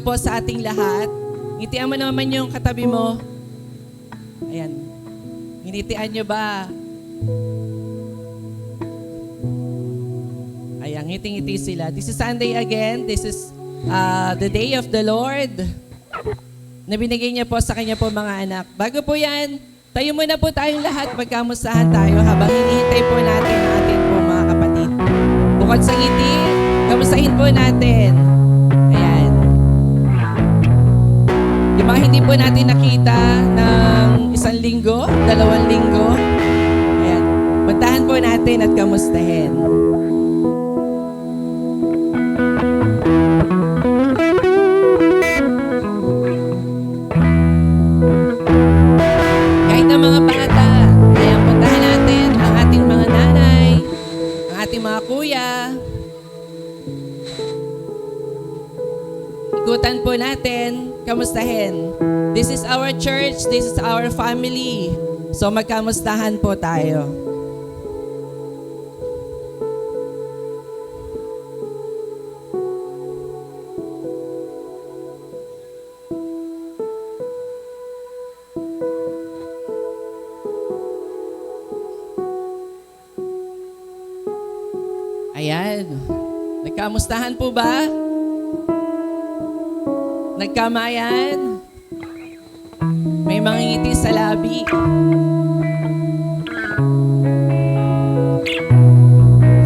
po sa ating lahat. Ngitian mo naman yung katabi mo. Ayan. Nginitian nyo ba? Ayan, ngiti-ngiti sila. This is Sunday again. This is the day of the Lord na binigay niya po sa kanya po mga anak. Bago po yan, tayo muna po tayong lahat. Magkamustahan tayo habang hinihintay po natin ang ating po mga kapatid. Bukod sa ngiti, kamustahin po natin. Ayan. Yung mga hindi po natin nakita ng 1 linggo, 2 linggo, ayan. Puntahan po natin at kamustahin. Kahit na mga bata, ayan, puntahan natin ang ating mga nanay, ang ating mga kuya. Ikutan po natin, kamustahin. This is our church, this is our family. So magkamustahan po tayo. Ayan. Nagkamustahan po ba? Nagkamayan? May mga ngiti sa labi.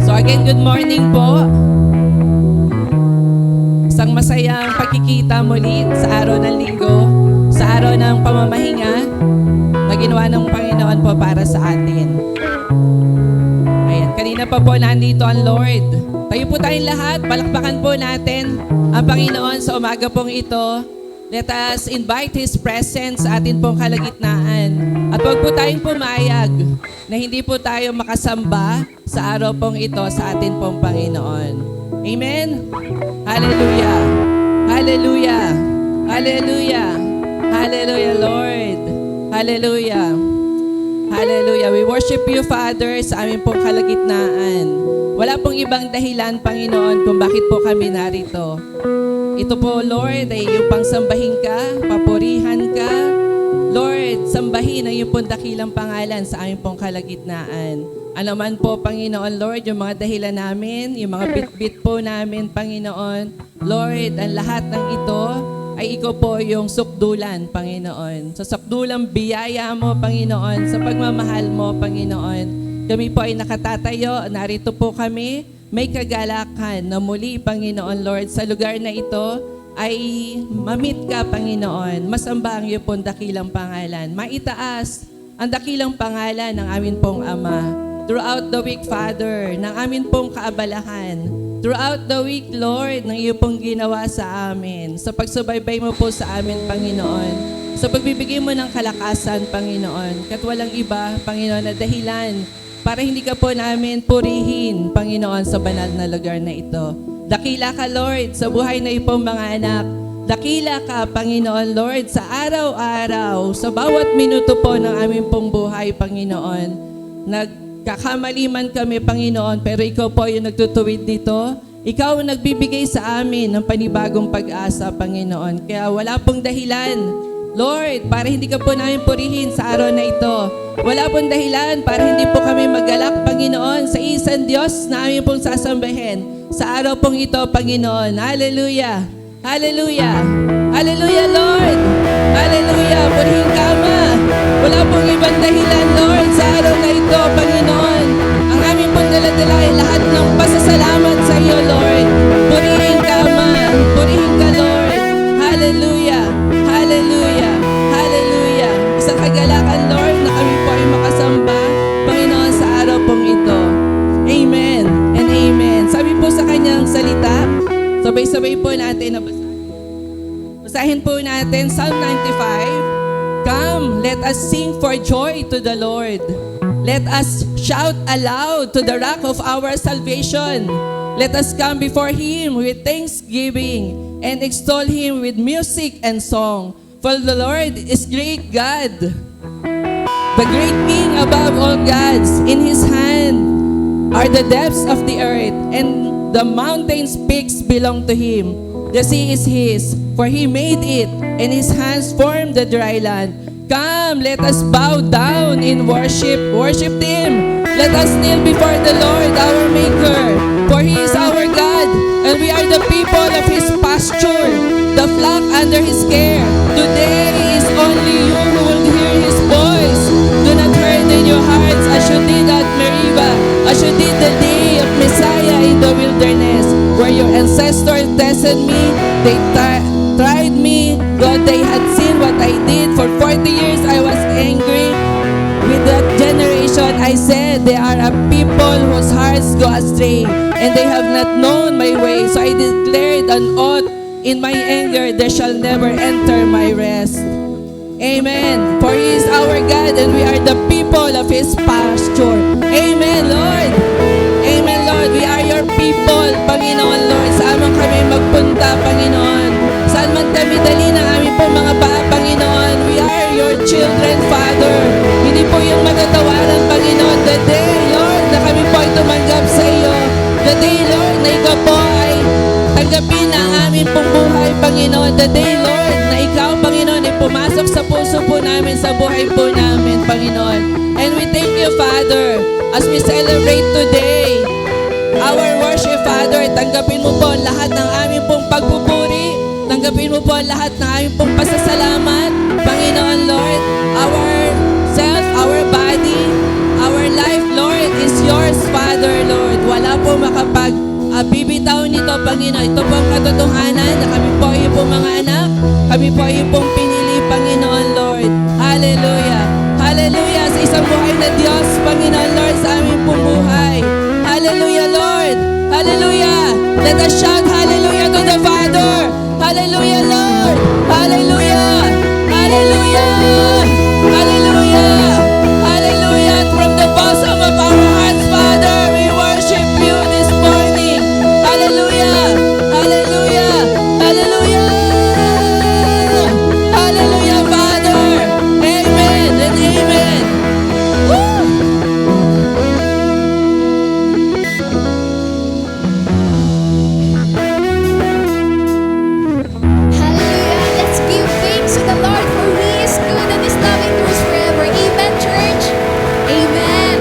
So again, good morning po. Isang masayang pagkikita muli sa araw ng linggo, sa araw ng pamamahinga na ginawa ng Panginoon po para sa atin. Ayan, kanina pa po nandito ang Lord. Tayo po tayong lahat, palakpakan po natin ang Panginoon sa umaga pong ito. Let us invite His presence sa atin pong kalagitnaan. At huwag po tayong pumayag na hindi po tayo makasamba sa araw pong ito sa atin pong Panginoon. Amen? Hallelujah! Hallelujah! Hallelujah! Hallelujah, Lord! Hallelujah! Hallelujah! We worship you, Father, sa aming pong kalagitnaan. Wala pong ibang dahilan, Panginoon, kung bakit po kami narito. Ito po, Lord, ay yung pangsambahin ka, papurihan ka. Lord, sambahin ang iyong pong dakilang pangalan sa aming pong kalagitnaan. Ano man po, Panginoon, Lord, yung mga dahilan namin, yung mga bit-bit po namin, Panginoon. Lord, ang lahat ng ito ay ikaw po yung sukdulan, Panginoon. Sa sukdulang biyaya mo, Panginoon, sa pagmamahal mo, Panginoon. Kami po ay nakatatayo, narito po kami, may kagalakan na muli, Panginoon Lord, sa lugar na ito ay mamit ka, Panginoon. Masamba ang iyong pong dakilang pangalan. Maitaas ang dakilang pangalan ng amin pong Ama. Throughout the week, Father, ng amin pong kaabalahan. Throughout the week, Lord, ng iyong pong ginawa sa amin. Sa pagsubaybay mo po sa amin, Panginoon. Sa pagbibigay mo ng kalakasan, Panginoon. Kat walang iba, Panginoon, na dahilan para hindi ka po namin purihin, Panginoon, sa banal na lugar na ito. Dakila ka, Lord, sa buhay na ipong mga anak. Dakila ka, Panginoon, Lord, sa araw-araw, sa bawat minuto po ng aming pong buhay, Panginoon. Nagkakamali man kami, Panginoon, pero ikaw po yung nagtutuwid dito. Ikaw ang nagbibigay sa amin ng panibagong pag-asa, Panginoon. Kaya wala pong dahilan, Lord, para hindi ka po namin purihin sa araw na ito. Wala pong dahilan para hindi po kami magalak, Panginoon, sa isang Diyos na aming pong sasambahin sa araw pong ito, Panginoon. Hallelujah! Hallelujah! Hallelujah, Lord! Hallelujah! Purihin ka, Ama! Wala pong ibang dahilan, Lord, sa araw na ito, Panginoon. Ang aming pong daladala ay lahat ng pasasalamat sa iyo, Lord. Purihin ka, Ama! Purihin ka, Lord! Hallelujah! Hallelujah! Hallelujah! Isang kagalakan, Lord, na kami po ay makasamba, Panginoon, sa araw pong ito. Amen and amen. Sabi po sa kanyang salita, sabay-sabay po natin na basahin po natin Psalm 95. Come, let us sing for joy to the Lord. Let us shout aloud to the rock of our salvation. Let us come before Him with thanksgiving and extol Him with music and song. For the Lord is great God, the great King above all gods. In His hand are the depths of the earth, and the mountains' peaks belong to Him. The sea is His, for He made it, and His hands formed the dry land. Come, let us bow down in worship. Worship Him. Let us kneel before the Lord, our Maker. For He is our God, and we are the people of His pasture, the flock under His care. Today is only you who will hear His voice. Do not harden your hearts as you did at Meribah, as you did the day of Messiah in the wilderness, where your ancestors tested me. They tried me, though they had seen what I did. For 40 years I was angry with that generation. I said, they are a people whose hearts go astray, and they have not known my way. So I declared an oath in my anger, they shall never enter my rest. Amen. For He is our God, and we are the people of His pasture. Amen, Lord. Amen, Lord. We are your people, Panginoon, Lord. Saan man kami magpunta, Panginoon. Saan man kami dali ng aming po mga paa, Panginoon. We are your children, Father. Hindi po yung magatawaran, Panginoon. The day, Lord, na kami po ay tumanggap sa iyo. The day, Lord, na ikaw po ay tanggapin ang aming pong buhay, Panginoon. The day, Lord, na ikaw, Panginoon, ay pumasok sa puso po namin, sa buhay po namin, Panginoon. And we thank you, Father, as we celebrate today our worship, Father. Tanggapin mo po lahat ng aming pong pagpupuri. Tanggapin mo po lahat ng aming pong pasasalamat, Panginoon, Lord. Our self, our body, our life, Lord, is yours, Father, Lord. Wala po bibitaw nito, Panginoon. Ito po ang katotohanan na kami po ay pong mga anak. Kami po ay pong pinili, Panginoon, Lord. Hallelujah. Hallelujah sa isang buhay na Diyos, Panginoon, Lord, sa aming pong buhay. Hallelujah, Lord. Hallelujah. Let us shout hallelujah to the Father. Hallelujah, Lord. Hallelujah. Hallelujah. Hallelujah. Hallelujah. From the bosom of our hearts, Father, we worship you this morning. Hallelujah. Hallelujah. Hallelujah. Hallelujah, Father. Amen and amen. Woo! Hallelujah. Let's give thanks to the Lord, for He is good and His love endures forever. Amen, church. Amen.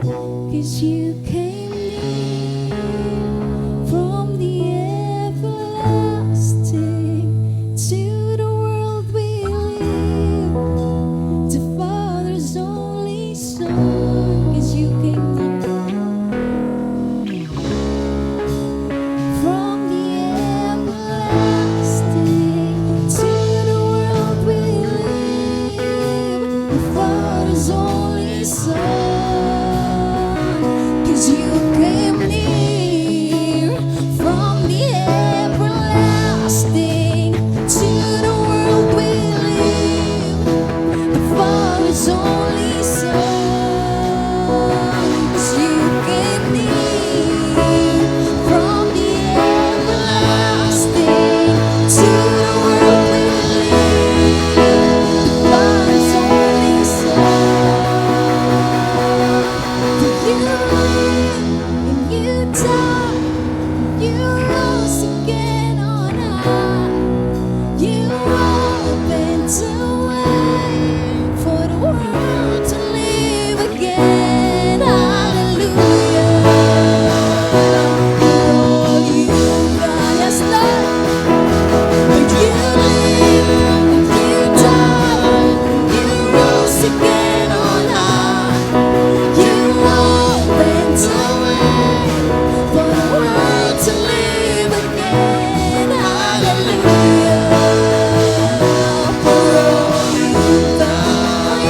'Cause you came near from the everlasting to the world we live, the Father's only Son. 'Cause you came near from the everlasting to the world we live, the Father's only Son. 'Cause you came near from the everlasting to the world we live, the Father's only Son. 'Cause you came near from the everlasting to the world we live, the Father's only Son. For you live and you died, you rose again on high. You opened the way for the world to live again. Hallelujah. Oh, you got us love. But you live and you died, you rose again on high. You opened the way for the world to live again. Hallelujah. For all you've done,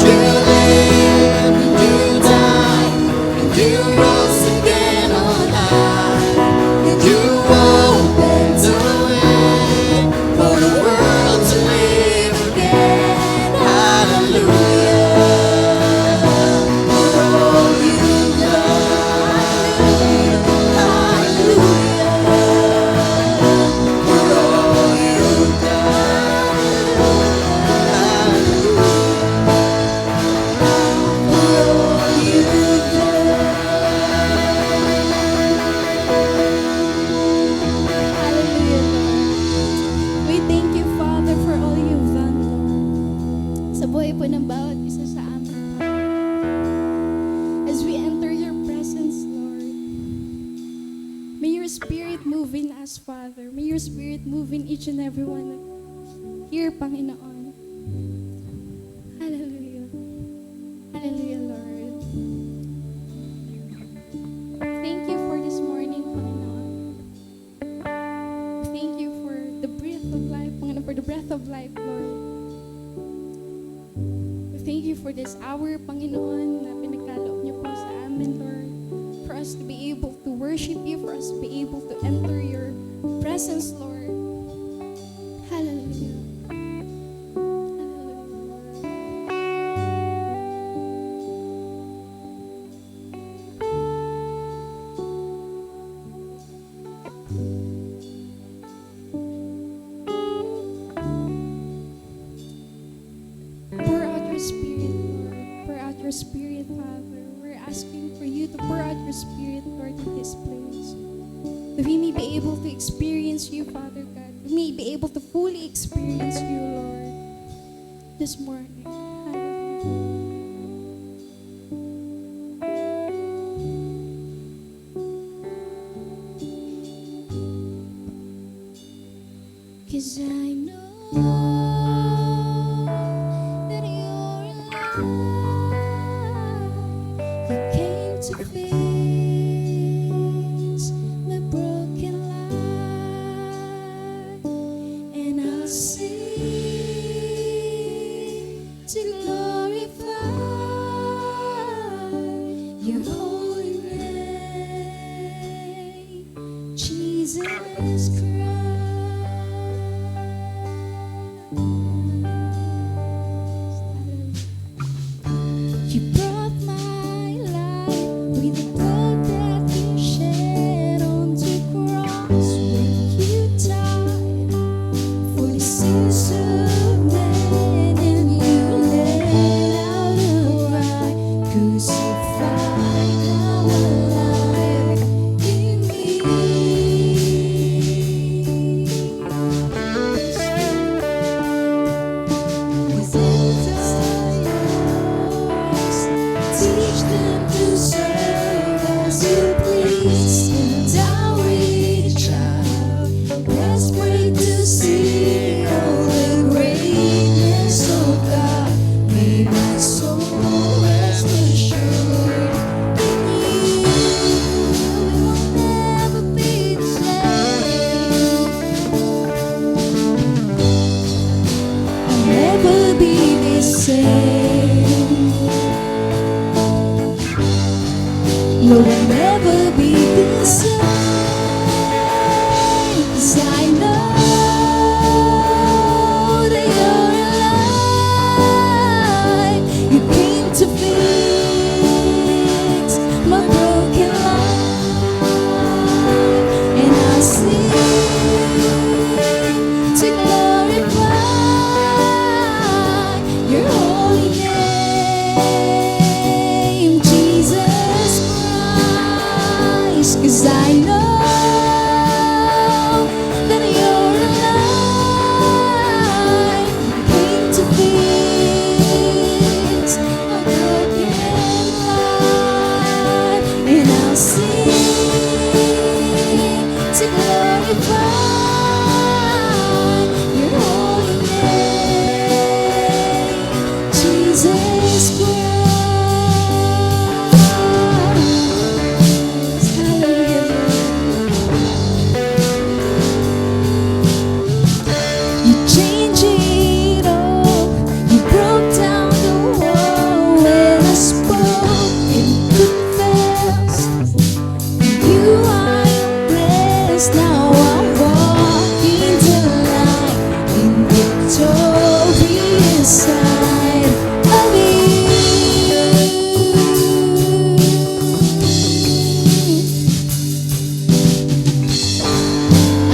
you live and you died and you rose again on high. And you opened the way for the world to live again. Hallelujah. For all you've done, hallelujah. For all you've done, hallelujah. For all you've done. Hallelujah, Lord. We thank you, Father, for all you've done, Lord. Sa buhay po ng bawat isa sa amin, Father. As we enter your presence, Lord, may your Spirit move in us, Father. May your Spirit move in each and every one here, Panginoon. Hallelujah. Hallelujah, Lord. Thank you for this morning, Panginoon. Thank you for the breath of life, Panginoon, for the breath of life, Lord. We thank you for this hour, Panginoon, na pinagkaloob niyo po sa amin, Lord. For us to be able to worship you, for us to be able to enter your presence, Lord. Hallelujah. Pour out your Spirit, Lord. Pour out your Spirit, Father. We're asking for you to pour out your Spirit, Lord, in this place. That we may be able to experience you, Father God. We may be able to fully experience you, Lord, this morning. Hallelujah. 'Cause I know that you're alive. You came to fix my broken life, and I'll sing to glorify your holy name, Jesus Christ. You brought my life with the blood that you shed on the cross when you died for the sins of men, and you let out a cry crucified. Lord, will never be the same. 'Cause I know that you're alive. You came to fix my broken life, and I sing to glorify your holy name, Jesus Christ. 'Cause I know that you're alive. You came to fix my broken life, and I'll sing to glorify your holy name, Jesus Christ. Hallelujah. You changed it all. You broke down the wall when I spoke and confessed. You are blessed. Now I'm walking the light in victorious side of you.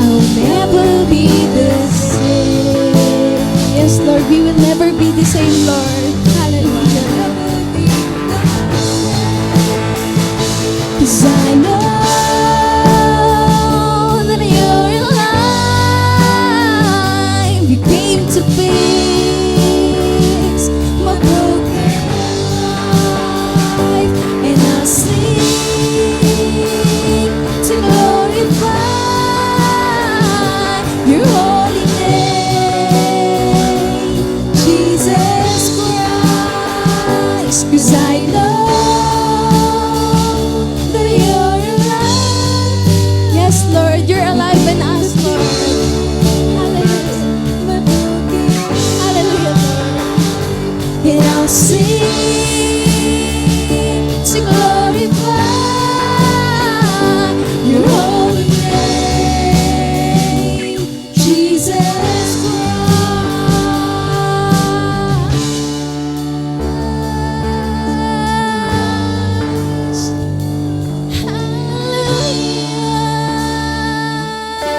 I'll never be the same. Yes, Lord, we will never be the same, Lord. Hallelujah. 'Cause I know that you're alive. You came to fix my broken life, and I'll sing to glorify your holy name, Jesus Christ. 'Cause I know that you're alive. Yes, Lord, you're alive in us, Lord. Hallelujah. Hallelujah, Lord. And I'll sing to glorify your holy name, Jesus Christ.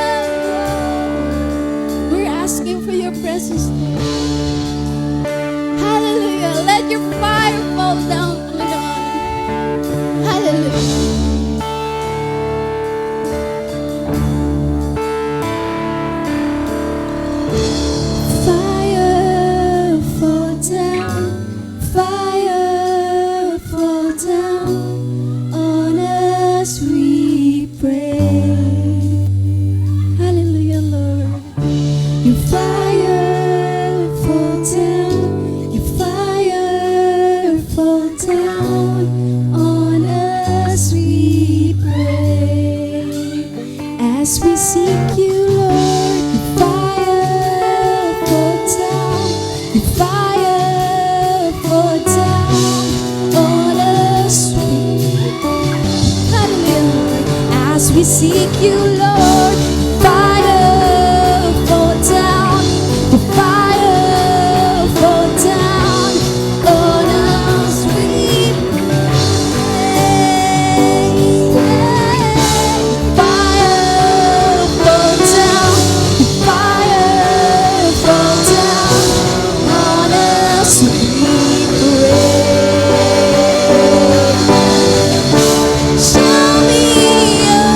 Hallelujah. We're asking for your presence, Lord. Hallelujah. Let your fire fall down, Lord. Hallelujah. Fire fall down, fire fall down on us, we pray. Hallelujah, Lord. Your fire fall down, your fire fall down on us, we pray. As we seek you, Lord, your fire fall down, your fire fall down on us, we pray. Hallelujah, Lord. As we seek you, Lord, fire fall down, the fire fall down on us, we pray. Fire fall down, the fire fall down on us, we pray. Show me your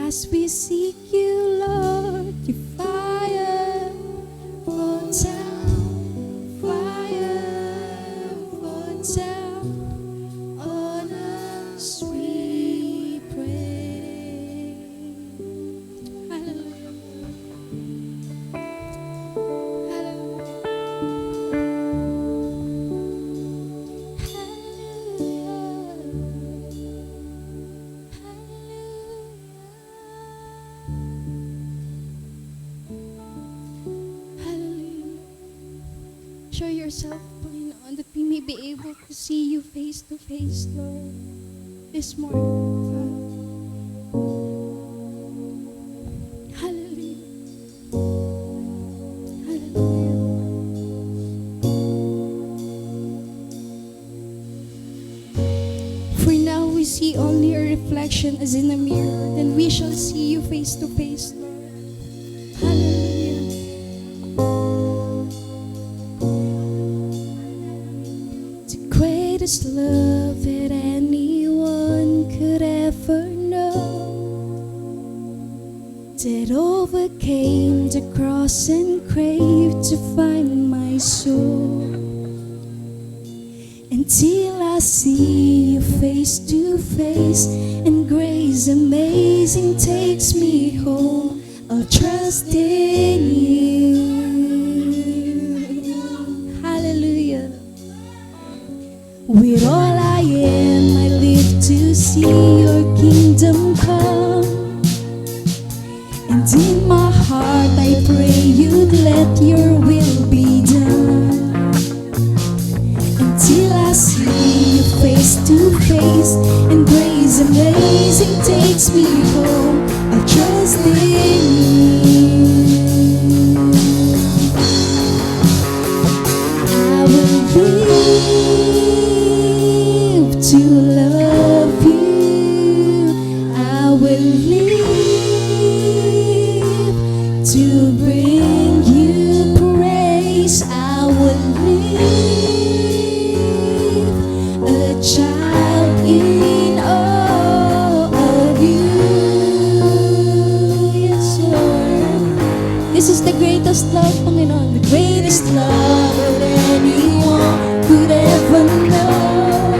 As we seek you, Lord, your fire fall down, fire fall down on us, we pray. Hallelujah. Hallelujah. Show yourself, Panginoon, that we may be able to see you face to face, Lord, this morning, Father. Hallelujah. Hallelujah. For now we see only a reflection as in a mirror, then we shall see you face to face, Lord. Hallelujah. The greatest love that anyone could ever know, that overcame the cross and craved to find my soul. Until I see you face to face, and grace amazing takes me home, I'll trust in you. Hallelujah. With all I am, I live to see your kingdom come. And in my heart I pray you'd let your will be done. Until I see you face to face, and grace amazing takes me home, I'll trust in you. I will live to love you. I will live to bring you praise. I will live a child in awe of you. Yes, Lord. This is the greatest love, Panginoon, the greatest love that anyone could ever know,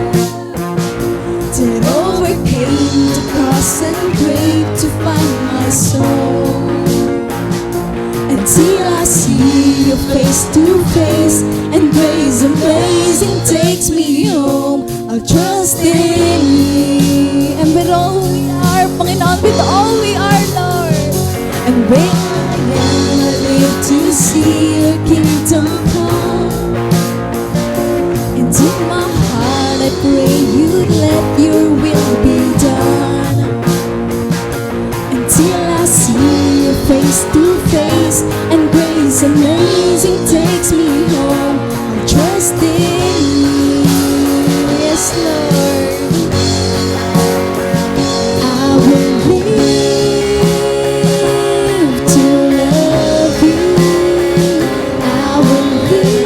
that overcame the cross and grave to find my soul. Until I see you face to face, and grace amazing takes me home, I'll trust in you. And with all we are, Panginoon, with all we are, Lord, and when I am, I live to see your kingdom come. And in my heart I pray you'd let your will be done. Until I see you face to face, and grace amazing takes me home, I'll trust in you. Yes, Lord. I will live to love you. I will live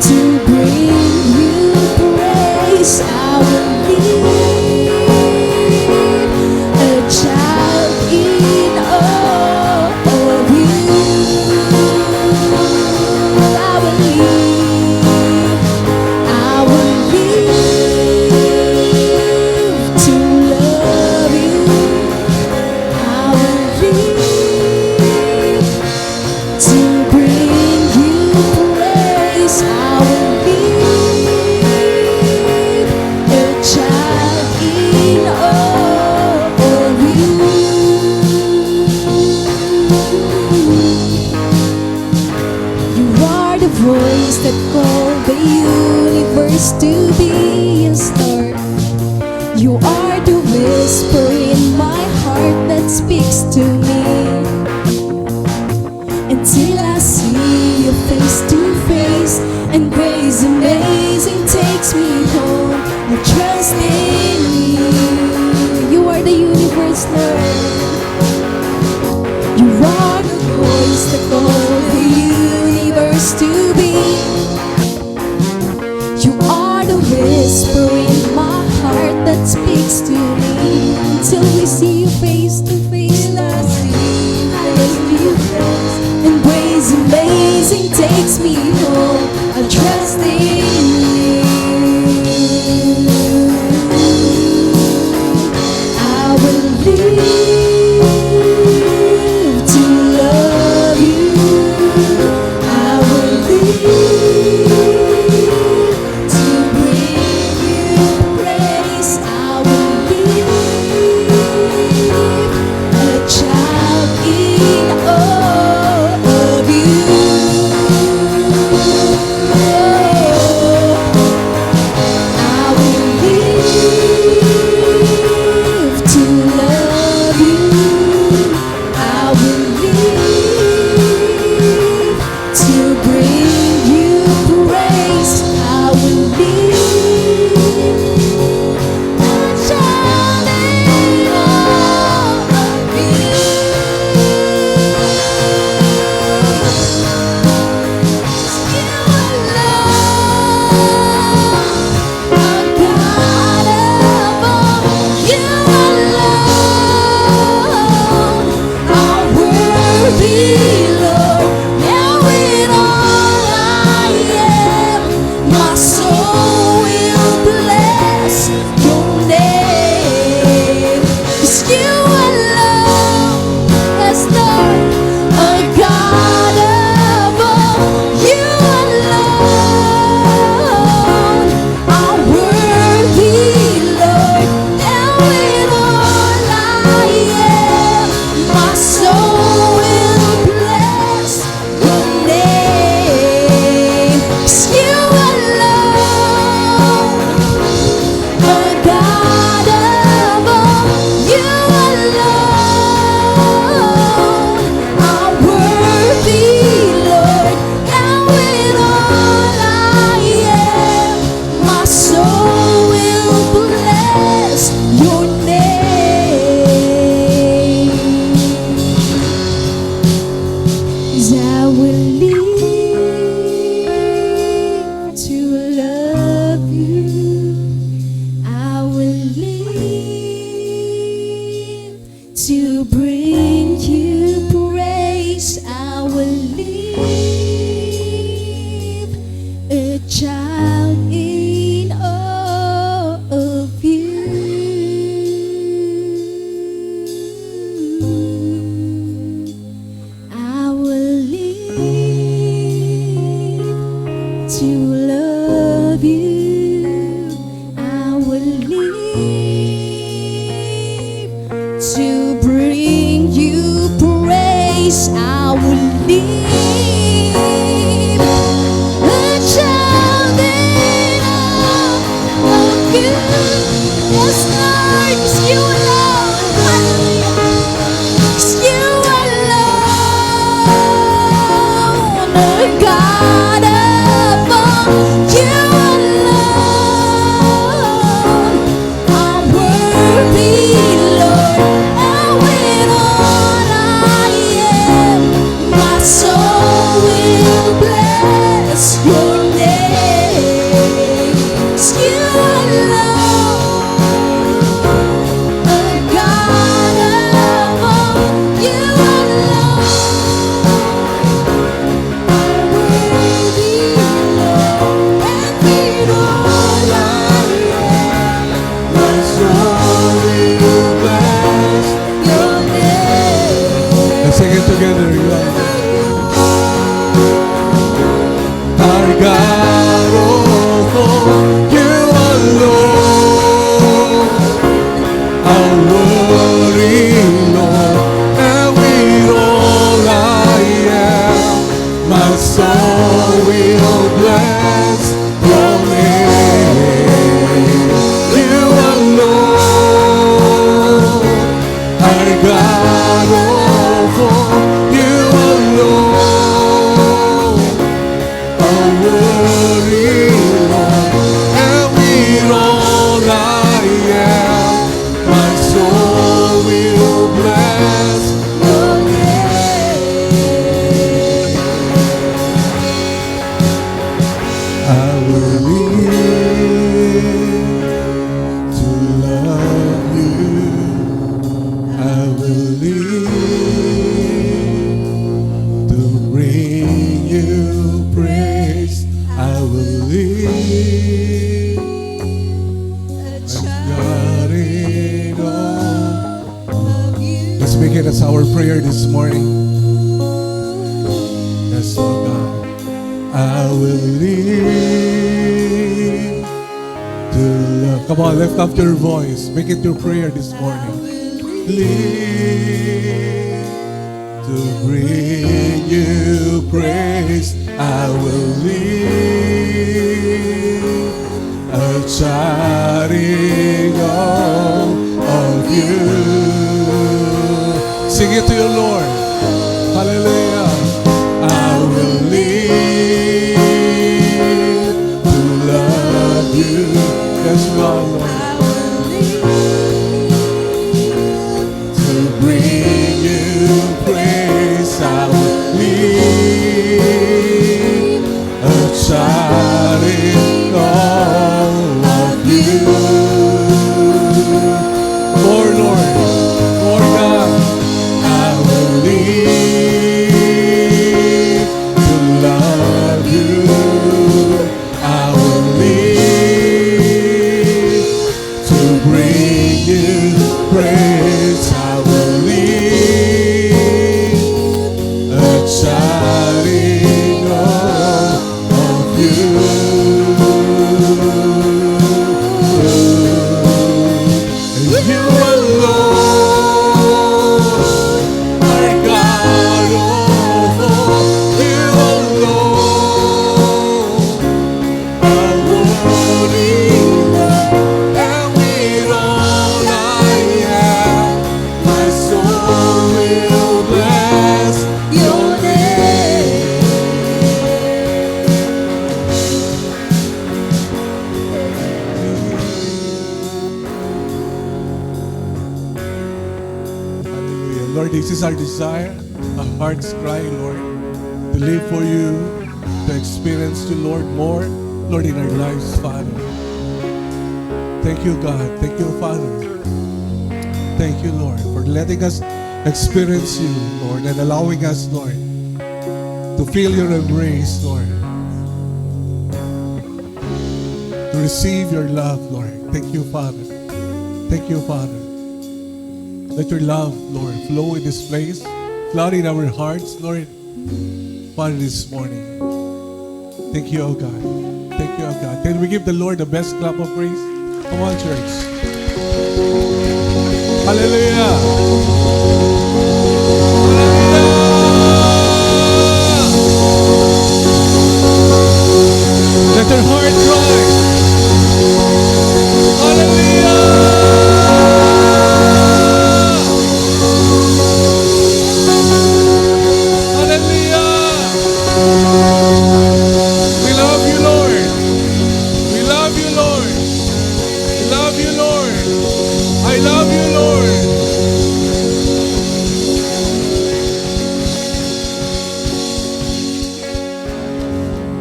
to bring you praise. I will live a child in awe of you. I will live to love you. I will live to bring you praise. I will live a child in awe of you. You are the voice that called the universe to be, yes, Lord. You are the whisper in my heart that speaks to me. Until I see you face to face, and grace amazing takes me home, I trust in you. You are the universe, Lord. You are the voice that called the universe to be. You are the whisper in my heart that speaks to me. Until makes me whole. I trust in you. I will live to love you. I will live to bring you praise. I will live a child in awe of you. I will live to love you. I will live to bring you praise. I will live a child in awe of you. You alone are God above. You alone are worthy, Lord. Now in all I am, my soul will bless your name. 'Cause you alone, yes, Lord, are God above. You alone are worthy, Lord. Now in all I am, my soul will bless your name. 'Cause you alone are God above. You alone are worthy, Lord. Now in all I am, my soul will bless your name. 'Cause I will live to love you. I will live to bring you praise. I will live a child in awe of you. I will live to love you. I will live to bring you praise. I will live a child in awe of you. Yes, Lord, 'cause you alone, hallelujah. 'Cause you alone are God above. You alone are worthy, Lord. Now in all I am, my soul will bless your name. 'Cause you alone are God above. You alone are worthy, Lord. And in all I am, my soul will bless your name. Let's sing it together. Our God, oh, you alone are worthy, Lord. And with all I am, my soul will bless your name. You alone are God, oh, you alone are worthy, Lord. And with all I am, my soul will bless your name. I will live to love you. I will live to bring you praise. That's our prayer this morning. Yes, oh God. I will live to love. Come on, lift up your voice. Make it your prayer this morning. Live to bring you praise. I will live a shining all of you. Sing it to your Lord. Hallelujah. I will live to love you. Yes, Lord. To bring you praise. I will live a shining all of you. More, Lord. More, God. I will live to love you. I will live to bring you praise. I will live a shining all of you. You alone are God, oh, you alone are worthy, and with all I am, my soul will bless your name. Hallelujah. Lord, this is our desire, our heart's cry, Lord, to live for you, to experience you, Lord, more, Lord, in our lives, Father. Thank you, God. Thank you, Father. Thank you, Lord, for letting us experience you, Lord, and allowing us, Lord, to feel your embrace, Lord, to receive your love, Lord. Thank you, Father. Thank you, Father. Let your love, Lord, flow in this place, flood in our hearts, Lord, Father, this morning. Thank you, oh God. Thank you, oh God. Can we give the Lord the best clap of praise? Come on, church. Hallelujah. Hallelujah. Let your heart cry. Hallelujah. Hallelujah. We love you, Lord. We love you, Lord. We love you, Lord. I love you, Lord.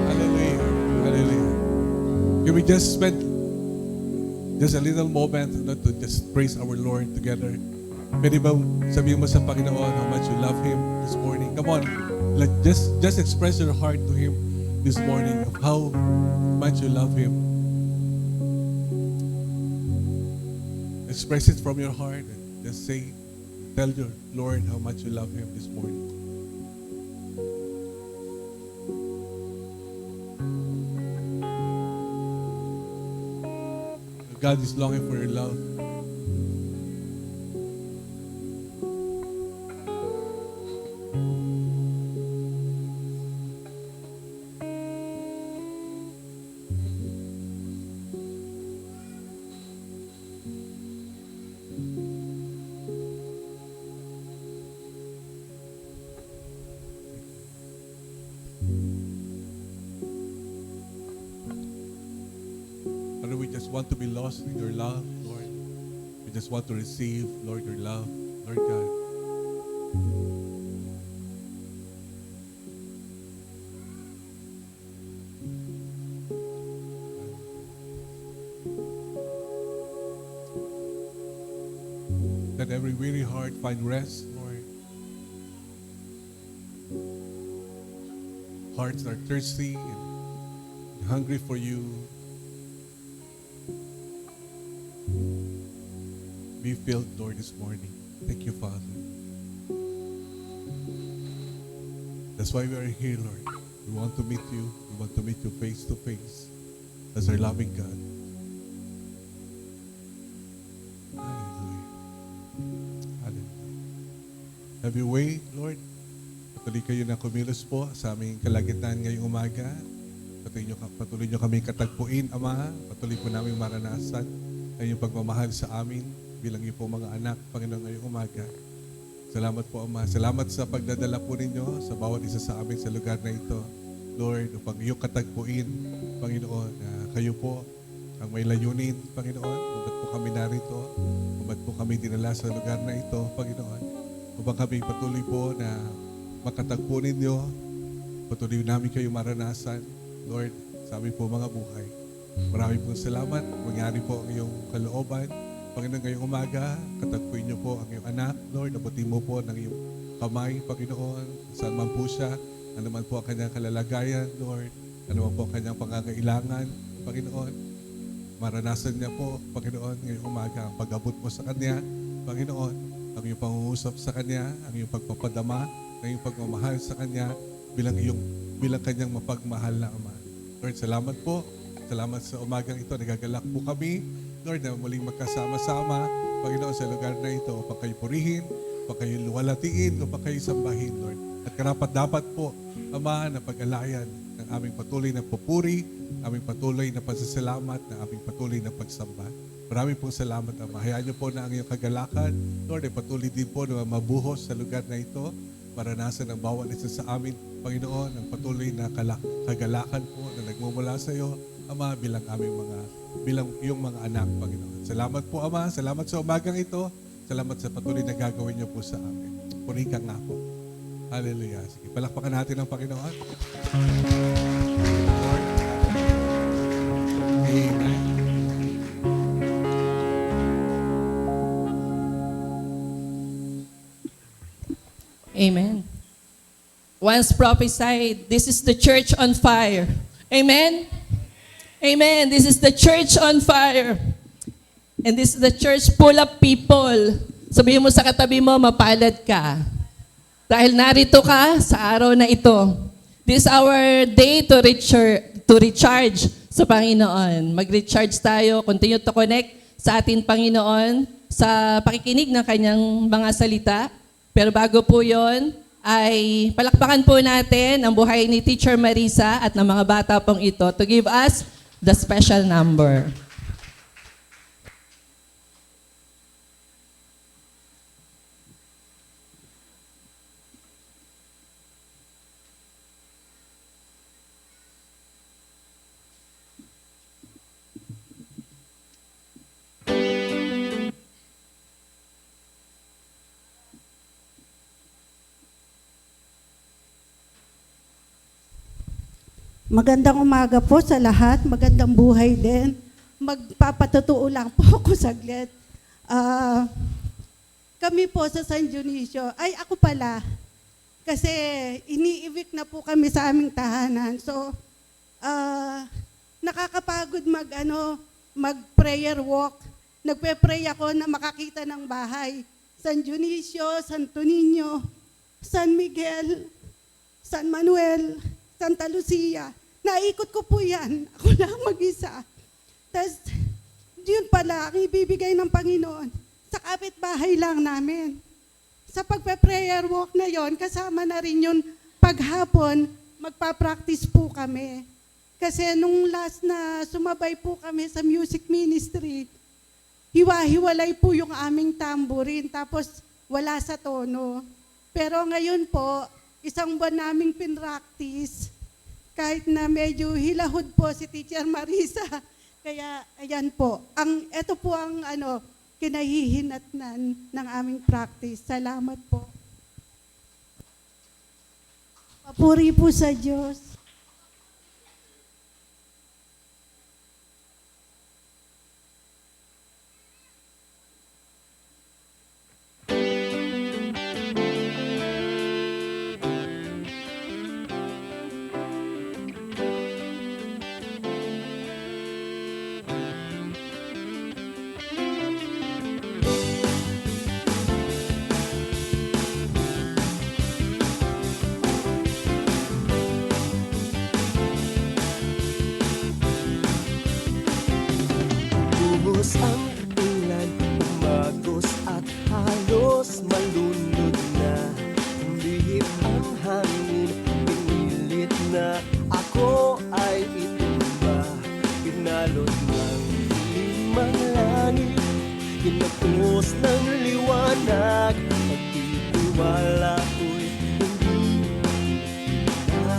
Hallelujah. Hallelujah. Can we just spend just a little moment to just praise our Lord together? Pwede ba sabihin mo sa Panginoon how much you love Him this morning? Come on. Just express your heart to Him this morning of how much you love Him. Express it from your heart and just say, tell your Lord how much you love Him this morning. God is longing for your love. Father, we just want to be lost in your love, Lord. We just want to receive, Lord, your love, Lord God. Let every weary heart find rest, Lord. Hearts that are thirsty and hungry for you. Be filled, Lord, this morning. Thank you, Father. That's why we are here, Lord. We want to meet you. We want to meet you face to face as our loving God. Hallelujah. Hallelujah. Have your way, Lord. Patuloy kayo na kumilos po sa aming kalagitnaan ngayong umaga. Patuloy nyo kami katagpuin, Ama. Patuloy po namin maranasan ang iyong pagmamahal sa amin bilang iyong po mga anak, Panginoon, ngayong umaga. Salamat po, Ama. Salamat sa pagdadala po ninyo sa bawat isa sa amin sa lugar na ito. Lord, upang iyong katagpuin, Panginoon, na kayo po ang may layunin, Panginoon. Kung ba't po kami narito, kung ba't po kami dinala sa lugar na ito, Panginoon. Upang kami patuloy po na makatagpo ninyo, patuloy namin kayo maranasan, Lord, sa aming po mga buhay. Maraming pong salamat. Mangyari po ang iyong kalooban. Panginoon, ngayong umaga, katagpuin niyo po ang iyong anak. Lord, abutin mo po ng iyong kamay, Panginoon. Saan man po siya, ano man po ang kanyang kalalagayan, Lord. Ano man po ang kanyang pangangailangan, Panginoon. Maranasan niya po, Panginoon, ngayong umaga, ang pag-abot mo sa kanya, Panginoon. Ang iyong pangungusap sa kanya, ang iyong pagpapadama, ang iyong pagmamahal sa kanya, bilang kanyang mapagmahal na Ama. Lord, salamat po. Salamat sa umagang ito. Nagagalak po kami, Lord, na muling magkasama-sama, Panginoon, sa lugar na ito upang kayo purihin, upang kayo luwalatiin, upang kayo sambahin, Lord. At karapat-dapat po, Ama, na pag-alayan ng aming patuloy na pupuri, aming patuloy na pasasalamat, ng aming patuloy na pagsamba. Maraming pong salamat, Ama. Hayaan niyo po na ang iyong kagalakan, Lord, ay patuloy din po na mabuhos sa lugar na ito, maranasan ang bawat isa sa amin, Panginoon, ang patuloy na kagalakan po na nagmumula sa iyo, Ama, bilang iyong mga anak, Panginoon. Salamat po, Ama. Salamat sa umagang ito. Salamat sa patuloy na gagawin niyo po sa amin. Puri ka nga po. Hallelujah. Sige, palakpakan natin ang Panginoon. Lord. Amen. Amen. Once prophesied, this is the church on fire. Amen? Amen. This is the church on fire. And this is the church full of people. Sabihin mo sa katabi mo, mapalad ka. Dahil narito ka sa araw na ito. This is our day to recharge sa Panginoon. Mag-recharge tayo, continue to connect sa ating Panginoon sa pakikinig ng kanyang mga salita. Pero bago po yon, ay palakpakan po natin ang buhay ni Teacher Marisa at ng mga bata pong ito to give us the special number. Magandang umaga po sa lahat. Magandang buhay din. Magpapatotoo lang po ako saglit. Kami po sa San Dionisio, ako pala, kasi ini-evict na po kami sa aming tahanan. So, nakakapagod mag-prayer walk. Nagpe-pray ako na makakita ng bahay. San Dionisio, Santo Niño, San Miguel, San Manuel, Santa Lucia. Naikot ko po yan. Ako lang mag-isa. Tapos, yun pala, ang ibibigay ng Panginoon sa kapitbahay lang namin. Sa pagpe-prayer walk na yon, kasama na rin yun paghapon, magpa-practice po kami. Kasi nung last na sumabay po kami sa music ministry, hiwa-hiwalay po yung aming tambourine, tapos wala sa tono. Pero ngayon po, isang buwan naming pinractice, kahit na medyo hilahod po si Teacher Marisa. Kaya, ayan po. Ito po ang kinahihinatnan ng aming practice. Salamat po. Papuri po sa Diyos. ang ulan, umagos at halos malunod na. Umihip ang hangin, pinilit na ako ay itumba. Pinalot ng limang langit, kinapos ng liwanag. Pagtitiwala ko'y hindi na.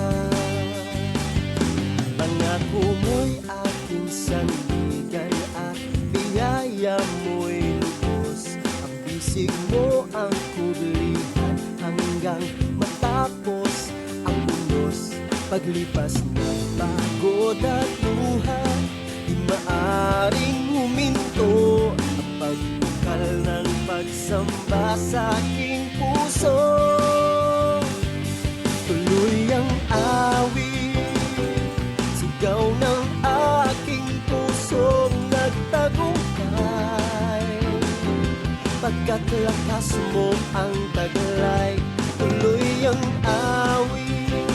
Pangako mo'y aking sandigan at biyaya mo'y lubos. Ang bisig mo ang kublihan hanggang matapos ang unos. Paglipas ng pagod at luha, di maaring huminto ang pagbukal ng pagsamba sa aking puso. Tuloy ang awit, sigaw ng aking pusong nagtagumpay. Pagkat lakas mo ang taglay, tuloy ang awit,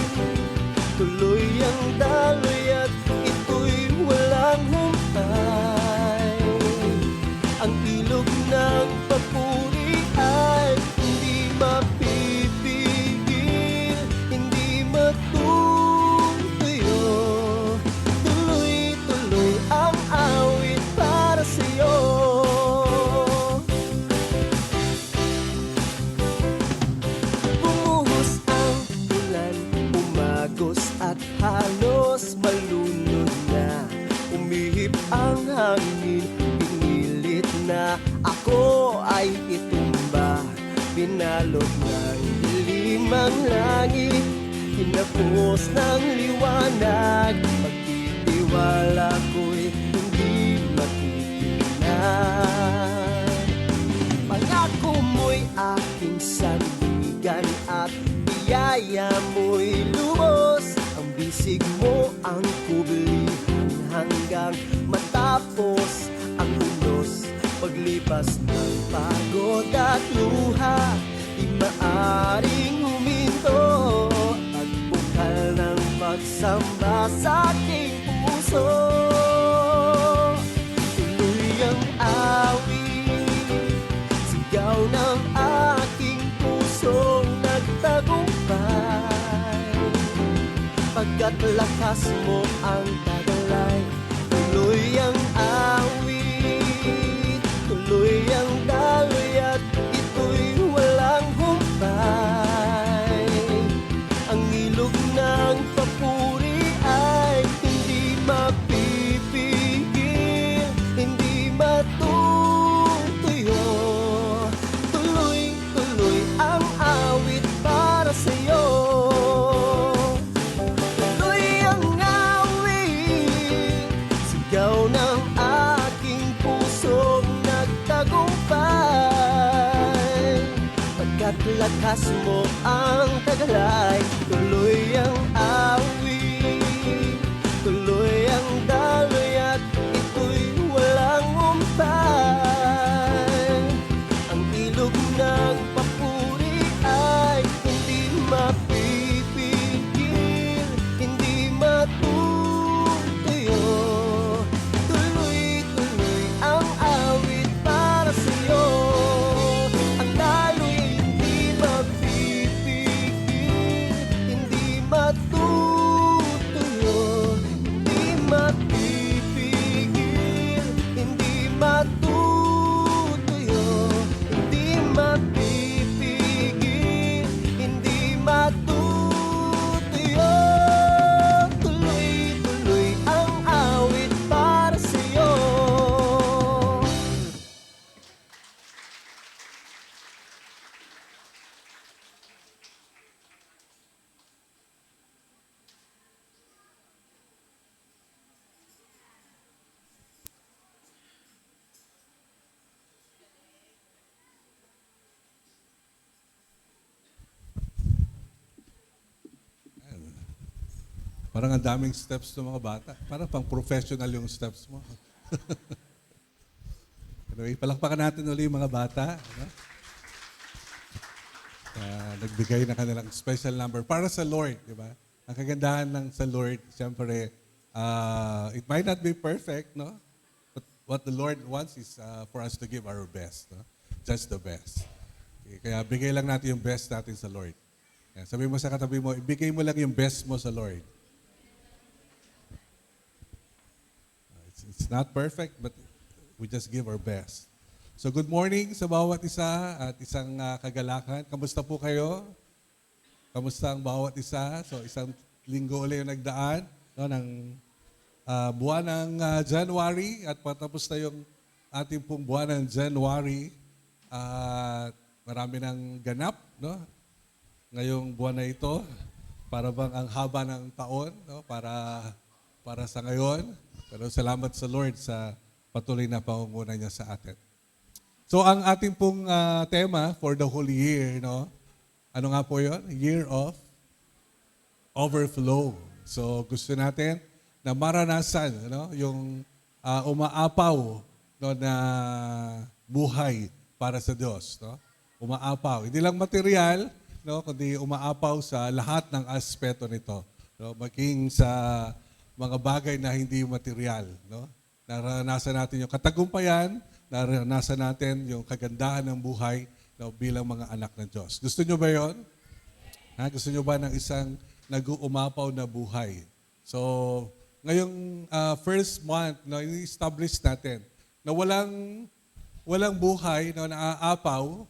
tuloy ang daloy at ito'y walang humpay. Ang ilog ng papuri ay hindi mapipigil, hindi matutuyo. Tuloy-tuloy ang awit para sa'yo. Bumuhos ang ulan, umagos at halos malunod na. Umihip ang hangin, pinilit na ako ay itumba. Binalot ng limang langit, kinapos ng liwanag. Pagtitiwala ko'y hindi matitinag. Pangako mo'y aking sandigan at biyaya mo'y lubos. Ang bisig mo ang kublihan hanggang matapos ang unos. Paglipas ng pagod at luha, di maaring huminto. Pagbukal ng pagsamba sa aking puso. Tuloy ang awit, sigaw ng aking pusong nagtagumpay. Pagkat lakas mo ang taglay, tuloy ang awit, tuloy ang daloy at ito'y walang humpay. Ang ilog ng papuri ay hindi mapipigil, hindi matutuyo. Tuloy-tuloy ang awit para sa'yo. Tuloy ang awit, sigaw ng aking pusong nagtagumpay. Pagkat lakas mo ang taglay, tuloy ang awit, tuloy ang daloy at ito'y walang humpay. Ang ilog ng papuri ay hindi mapipigil, hindi matutuyo. Tuloy-tuloy ang awit para sa'yo. Ang daloy hindi mapipigil, hindi matutuyo. Hindi mapipigil, hindi matutuyo. Hindi mapipigil, hindi matutuyo. Tuloy-tuloy ang awit para sa'yo. Parang ang daming steps ng mga bata. Parang pang professional yung steps mo. Anyway, palakpakan natin ulit yung mga bata. Ano? Nagbigay ng kanilang special number para sa Lord, di ba? Ang kagandahan ng sa Lord, siyempre, it might not be perfect, no? But what the Lord wants is for us to give our best. No? Just the best. Okay, kaya bigay lang natin yung best natin sa Lord. Kaya sabi mo sa katabi mo, ibigay mo lang yung best mo sa Lord. It's not perfect, but we just give our best. So good morning sa bawat isa at isang kagalakan. Kamusta po kayo? Kamusta ang bawat isa? So isang linggo ulit yung nagdaan no, ng buwan ng January at patapos na yung ating pong buwan ng January. Marami ng ganap no? Ngayong buwan na ito. Para bang ang haba ng taon no? para sa ngayon. Pero salamat sa Lord sa patuloy na pangunguna niya sa atin. So ang ating pong tema for the whole year, no? Ano nga po yun? Year of Overflow. So gusto natin na maranasan no? Yung umaapaw no? na buhay para sa Diyos. No? Umaapaw. Hindi lang material, no? Kundi umaapaw sa lahat ng aspeto nito. No? Maging sa mga bagay na hindi material. No? Naranasan natin yung katagumpayan, naranasan natin yung kagandahan ng buhay no, bilang mga anak ng Diyos. Gusto nyo ba yon? Gusto nyo ba ng isang nag-uumapaw na buhay? So, ngayong first month, no, i-establish natin na walang buhay na naaapaw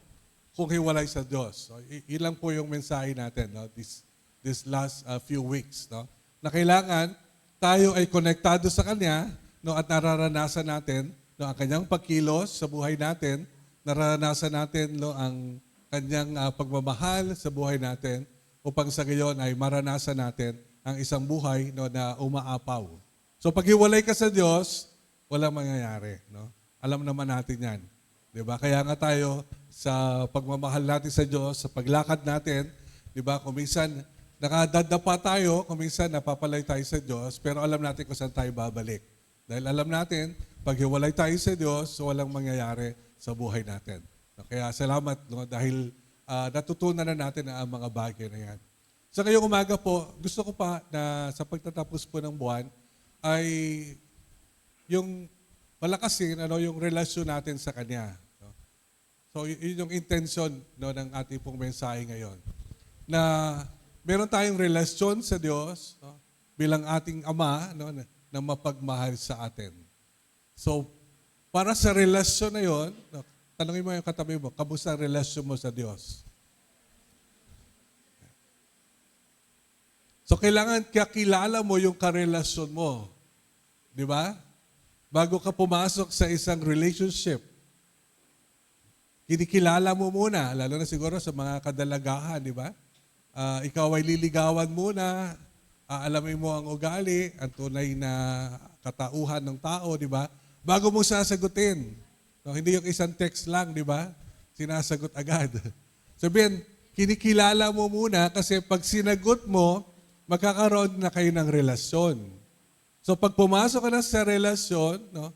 kung hiwalay sa Diyos. So, ilang po yung mensahe natin no, this last few weeks. No, na kailangan tayo ay konektado sa Kanya no, at nararanasan natin no, ang Kanyang pagkilos sa buhay natin, nararanasan natin no, ang Kanyang pagmamahal sa buhay natin upang sa gayon ay maranasan natin ang isang buhay no, na umaapaw. So pag hiwalay ka sa Diyos, walang mangyayari. No? Alam naman natin yan. Diba? Kaya nga tayo sa pagmamahal natin sa Diyos, sa paglakad natin, diba? Kung minsan nakadadapa tayo, kung minsan napapalay tayo sa Diyos, pero alam natin kung saan tayo babalik. Dahil alam natin, pag hiwalay tayo sa Diyos, walang mangyayari sa buhay natin. Kaya salamat no, dahil natutunan na natin ang mga bagay na yan. Sa ngayong umaga po, gusto ko pa na sa pagtatapos po ng buwan ay yung palakasin yung relasyon natin sa Kanya. No? So yun yung intention no, ng ating pong mensahe ngayon. Na meron tayong relasyon sa Diyos no, bilang ating Ama no, na mapagmahal sa atin. So, para sa relasyon na yon, no, tanongin mo yung katabi mo, kamusta ang relasyon mo sa Diyos? So, kailangan kakilala mo yung karelasyon mo. Di ba? Bago ka pumasok sa isang relationship, kinikilala mo muna, lalo na siguro sa mga kadalagahan, di ba? Ikaw ay liligawan muna, aalamin mo ang ugali, ang tunay na katauhan ng tao, di ba? Bago mo sasagutin. No, hindi yung isang text lang, di ba? Sinasagot agad. Sabihin, kinikilala mo muna kasi pag sinagot mo, magkakaroon na kayo ng relasyon. So pag pumasok ka na sa relasyon, no,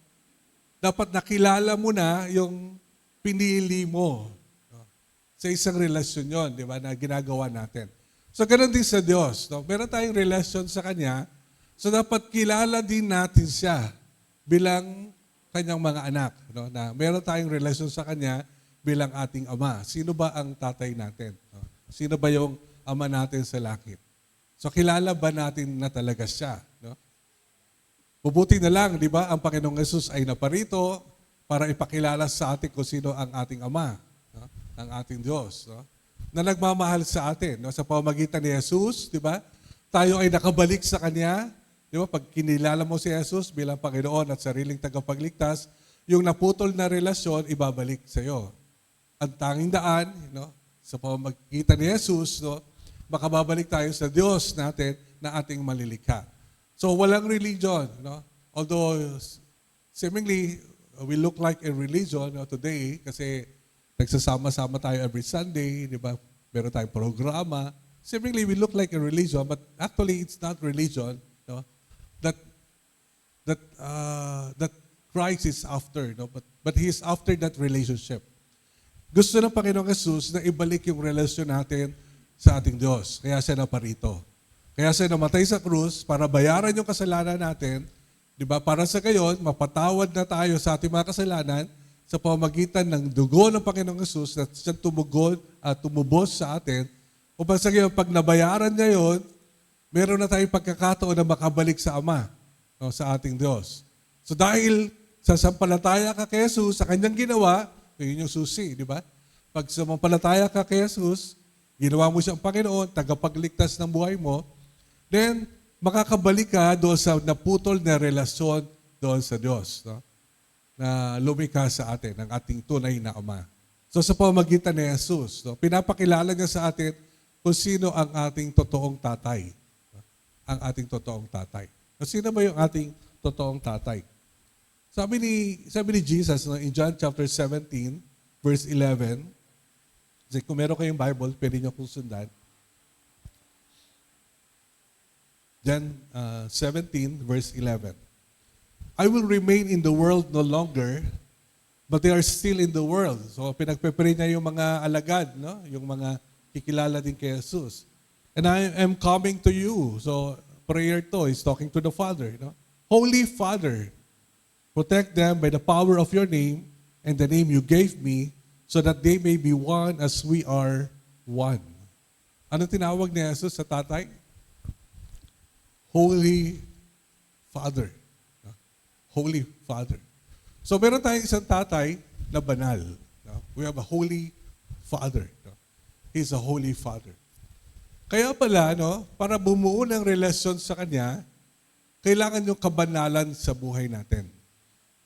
dapat nakilala mo na yung pinili mo. No, sa isang relasyon yon, di ba, na ginagawa natin. So ganoon din sa Diyos. No? Meron tayong relasyon sa Kanya, so dapat kilala din natin siya bilang Kanyang mga anak. No? Na meron tayong relasyon sa Kanya bilang ating Ama. Sino ba ang tatay natin? No? Sino ba yung Ama natin sa langit? So kilala ba natin na talaga siya? No? Mabuti na lang, di ba, ang Panginoong Yesus ay naparito para ipakilala sa atin kung sino ang ating Ama, no? Ang ating Diyos. No? Na nagmamahal sa atin. No? Sa pamamagitan ni Jesus, di ba? Tayo ay nakabalik sa Kanya. Di ba? Pag kinilala mo si Jesus bilang Panginoon at sariling tagapagligtas, yung naputol na relasyon, ibabalik sa iyo. Ang tanging daan, no? Sa pamamagitan ni Jesus, no? Makababalik tayo sa Diyos natin na ating malilikha. So walang religion. No? Although seemingly we look like a religion today kasi nagsasama-sama tayo every Sunday, di ba? Meron tayong programa. Seemingly we look like a religion, but actually it's not religion. No? That Christ is after, no? But He is after that relationship. Gusto ng Panginoong Jesus na ibalik yung relasyon natin sa ating Diyos. Kaya siya naparito. Kaya siya namatay sa krus para bayaran yung kasalanan natin Di ba? Para sa gayon, mapatawad na tayo sa ating mga kasalanan sa pamamagitan ng dugo ng Panginoong Hesus na siya tumugod at tumubos sa atin. Upang sa gayon, pag nabayaran niya yun, meron na tayong pagkakataon na makabalik sa Ama, no, sa ating Diyos. So dahil sa sampalataya ka kay Jesus, sa kanyang ginawa, yun yung susi, di ba? Pag sampalataya ka kay Jesus, ginawa mo siyang Panginoon, tagapagligtas ng buhay mo, then makakabalik ka doon sa naputol na relasyon doon sa Diyos, no? Na lumikha sa atin, ng ating tunay na Ama. So sa pamamagitan ni Jesus, no, pinapakilala niya sa atin kung sino ang ating totoong tatay. No? Ang ating totoong tatay. So, sino ba yung ating totoong tatay? Sabi ni Jesus, no, in John chapter 17, verse 11, kasi kung meron kayong Bible, pwede nyo kong sundan. John 17, verse 11. I will remain in the world no longer, but they are still in the world. So pinagpe-pray niya yung mga alagad, no? Yung mga kikilala din kay Jesus. And I am coming to you. So prayer to is talking to the Father, no? Holy Father, protect them by the power of your name and the name you gave me, so that they may be one as we are one. Ano tinawag ni Jesus sa tatay? Holy Father. Holy Father. So meron tayong isang tatay na banal. We have a Holy Father. He's a Holy Father. Kaya pala, no, para bumuo ng relasyon sa Kanya, kailangan yung kabanalan sa buhay natin.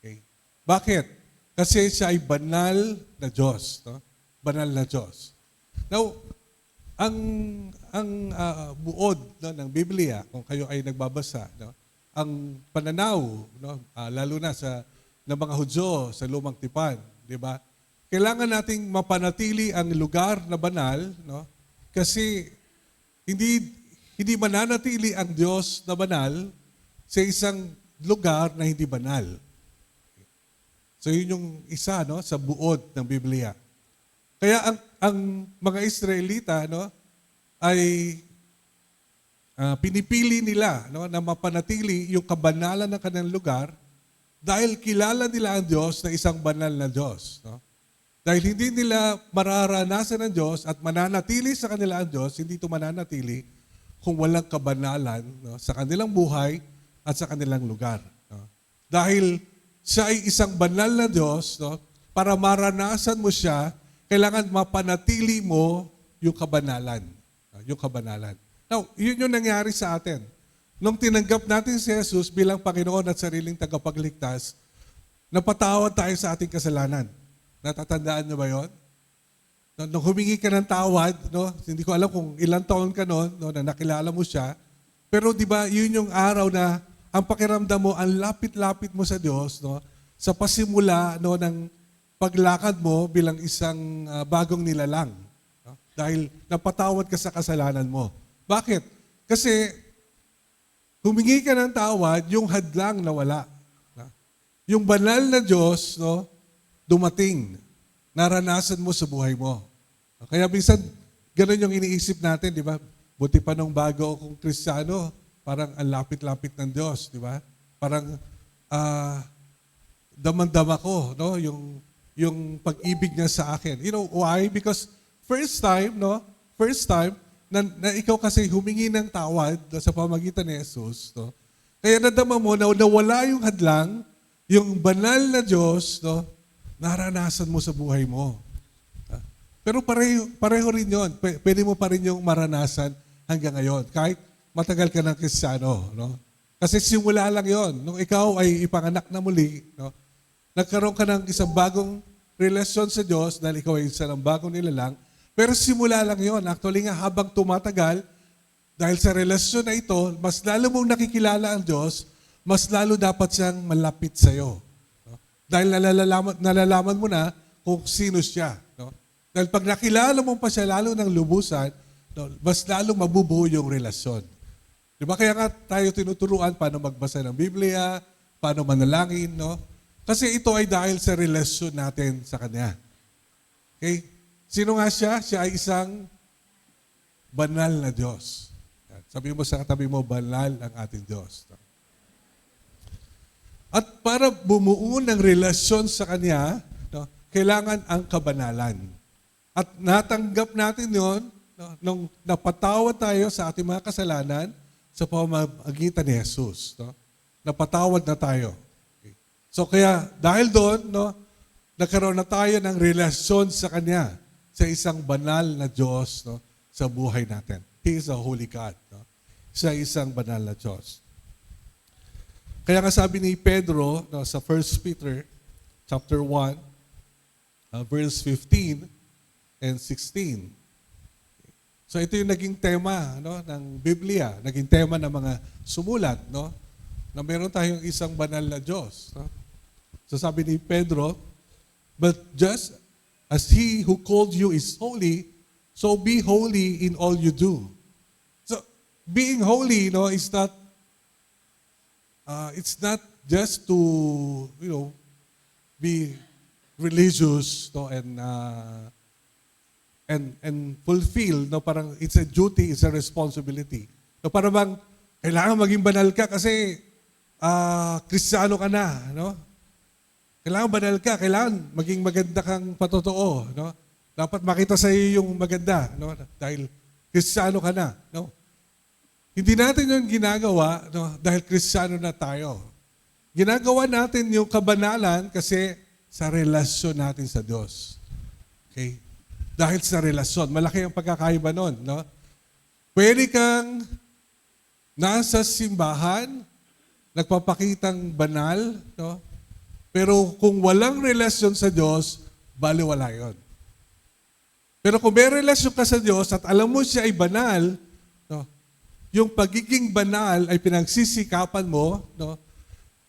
Okay? Bakit? Kasi siya ay banal na Diyos. No? Banal na Diyos. Now, ang buod, no, ng Biblia, kung kayo ay nagbabasa, no, ang pananaw, no, lalo na sa ng mga Hudyo sa Lumang Tipan, di ba? Kailangan nating mapanatili ang lugar na banal, no? Kasi hindi mananatili ang Diyos na banal sa isang lugar na hindi banal. So yun yung isa, no, sa buod ng Biblia. Kaya ang mga Israelita, no, ay pinipili nila, no, na mapanatili yung kabanalan ng kanilang lugar dahil kilala nila ang Diyos na isang banal na Diyos. No? Dahil hindi nila mararanasan ng Diyos at mananatili sa kanila ang Diyos, hindi ito mananatili kung walang kabanalan, no, sa kanilang buhay at sa kanilang lugar. No? Dahil siya ay isang banal na Diyos, no, para maranasan mo siya, kailangan mapanatili mo yung kabanalan. Yung kabanalan. Now, yun yung nangyari sa atin. Nung tinanggap natin si Jesus bilang Panginoon at sariling tagapagligtas, napatawad tayo sa ating kasalanan. Natatandaan niyo ba yun? Nung humingi ka ng tawad, no, hindi ko alam kung ilang taon ka noon, no, na nakilala mo siya, pero di ba yun yung araw na ang pakiramdam mo, ang lapit-lapit mo sa Diyos, no, sa pasimula, no, ng paglakad mo bilang isang bagong nilalang. No? Dahil napatawad ka sa kasalanan mo. Bakit? Kasi humingi ka ng tawad, yung hadlang nawala. Yung banal na Diyos, no, dumating. Naranasan mo sa buhay mo. Kaya minsan, ganun yung iniisip natin, di ba? Buti pa nung bago akong Kristiyano, parang ang lapit-lapit ng Diyos, di ba? Parang damang-dama ko, no, yung pag-ibig niya sa akin. You know why? Because first time na ikaw kasi humingi ng tawad sa pamagitan ni Jesus, no? Kaya nadama mo na nawala yung hadlang, yung banal na Diyos, no, naranasan mo sa buhay mo. Pero pareho rin yun. Pwede mo pa rin yung maranasan hanggang ngayon. Kahit matagal ka ng Kristiyano. No? Kasi simula lang yon. Nung ikaw ay ipanganak na muli, no, nagkaroon ka ng isang bagong relasyon sa Diyos dahil ikaw ay isa ng bagong nilalang. Pero simula lang yon. Actually nga, habang tumatagal, dahil sa relasyon na ito, mas lalo mong nakikilala ang Diyos, mas lalo dapat siyang malapit sa iyo. No? Dahil nalalaman mo na kung sino siya. No? Dahil pag nakilala mo pa siya lalo ng lubusan, no, mas lalo mabubuo yung relasyon. Di ba? Kaya nga tayo tinuturuan paano magbasa ng Biblia, paano manalangin, no? Kasi ito ay dahil sa relasyon natin sa Kanya. Okay? Sino nga siya? Siya ay isang banal na Diyos. Sabi mo sa katabi mo, banal ang ating Diyos. At para bumuo ng relasyon sa Kanya, no, kailangan ang kabanalan. At natanggap natin yon, no, nung napatawad tayo sa ating mga kasalanan sa pamamagitan ni Jesus. No? Napatawad na tayo. Okay. So kaya dahil doon, no, nagkaroon na tayo ng relasyon sa Kanya, sa isang banal na Diyos, no, sa buhay natin. He is a holy God. No? Sa isang banal na Diyos. Kaya nga sabi ni Pedro, no, sa 1 Peter chapter 1, verse 15 and 16. So ito yung naging tema, no, ng Biblia, naging tema ng mga sumulat, no, na meron tayong isang banal na Diyos. No? So sabi ni Pedro, but just as He who called you is holy, so be holy in all you do. So being holy, no, is not it's not just to, you know, be religious, no, and fulfill, no, parang it's a duty, it's a responsibility. No, parang bang kailangan maging banal ka kasi Kristiyano ka na, no? Kailangan banal ka, kailangan maging maganda kang patotoo, no? Dapat makita sa iyo yung maganda, no? Dahil Kristiyano ka na, no? Hindi natin yung ginagawa, no, dahil Kristiyano na tayo. Ginagawa natin yung kabanalan kasi sa relasyon natin sa Diyos. Okay? Dahil sa relasyon. Malaki ang pagkakaiba nun. No? Pwede kang nasa simbahan, nagpapakitang banal, no? Pero kung walang relasyon sa Diyos, baliwala yun. Pero kung may relasyon ka sa Diyos at alam mo siya ay banal, no? Yung pagiging banal ay pinagsisikapan mo, no?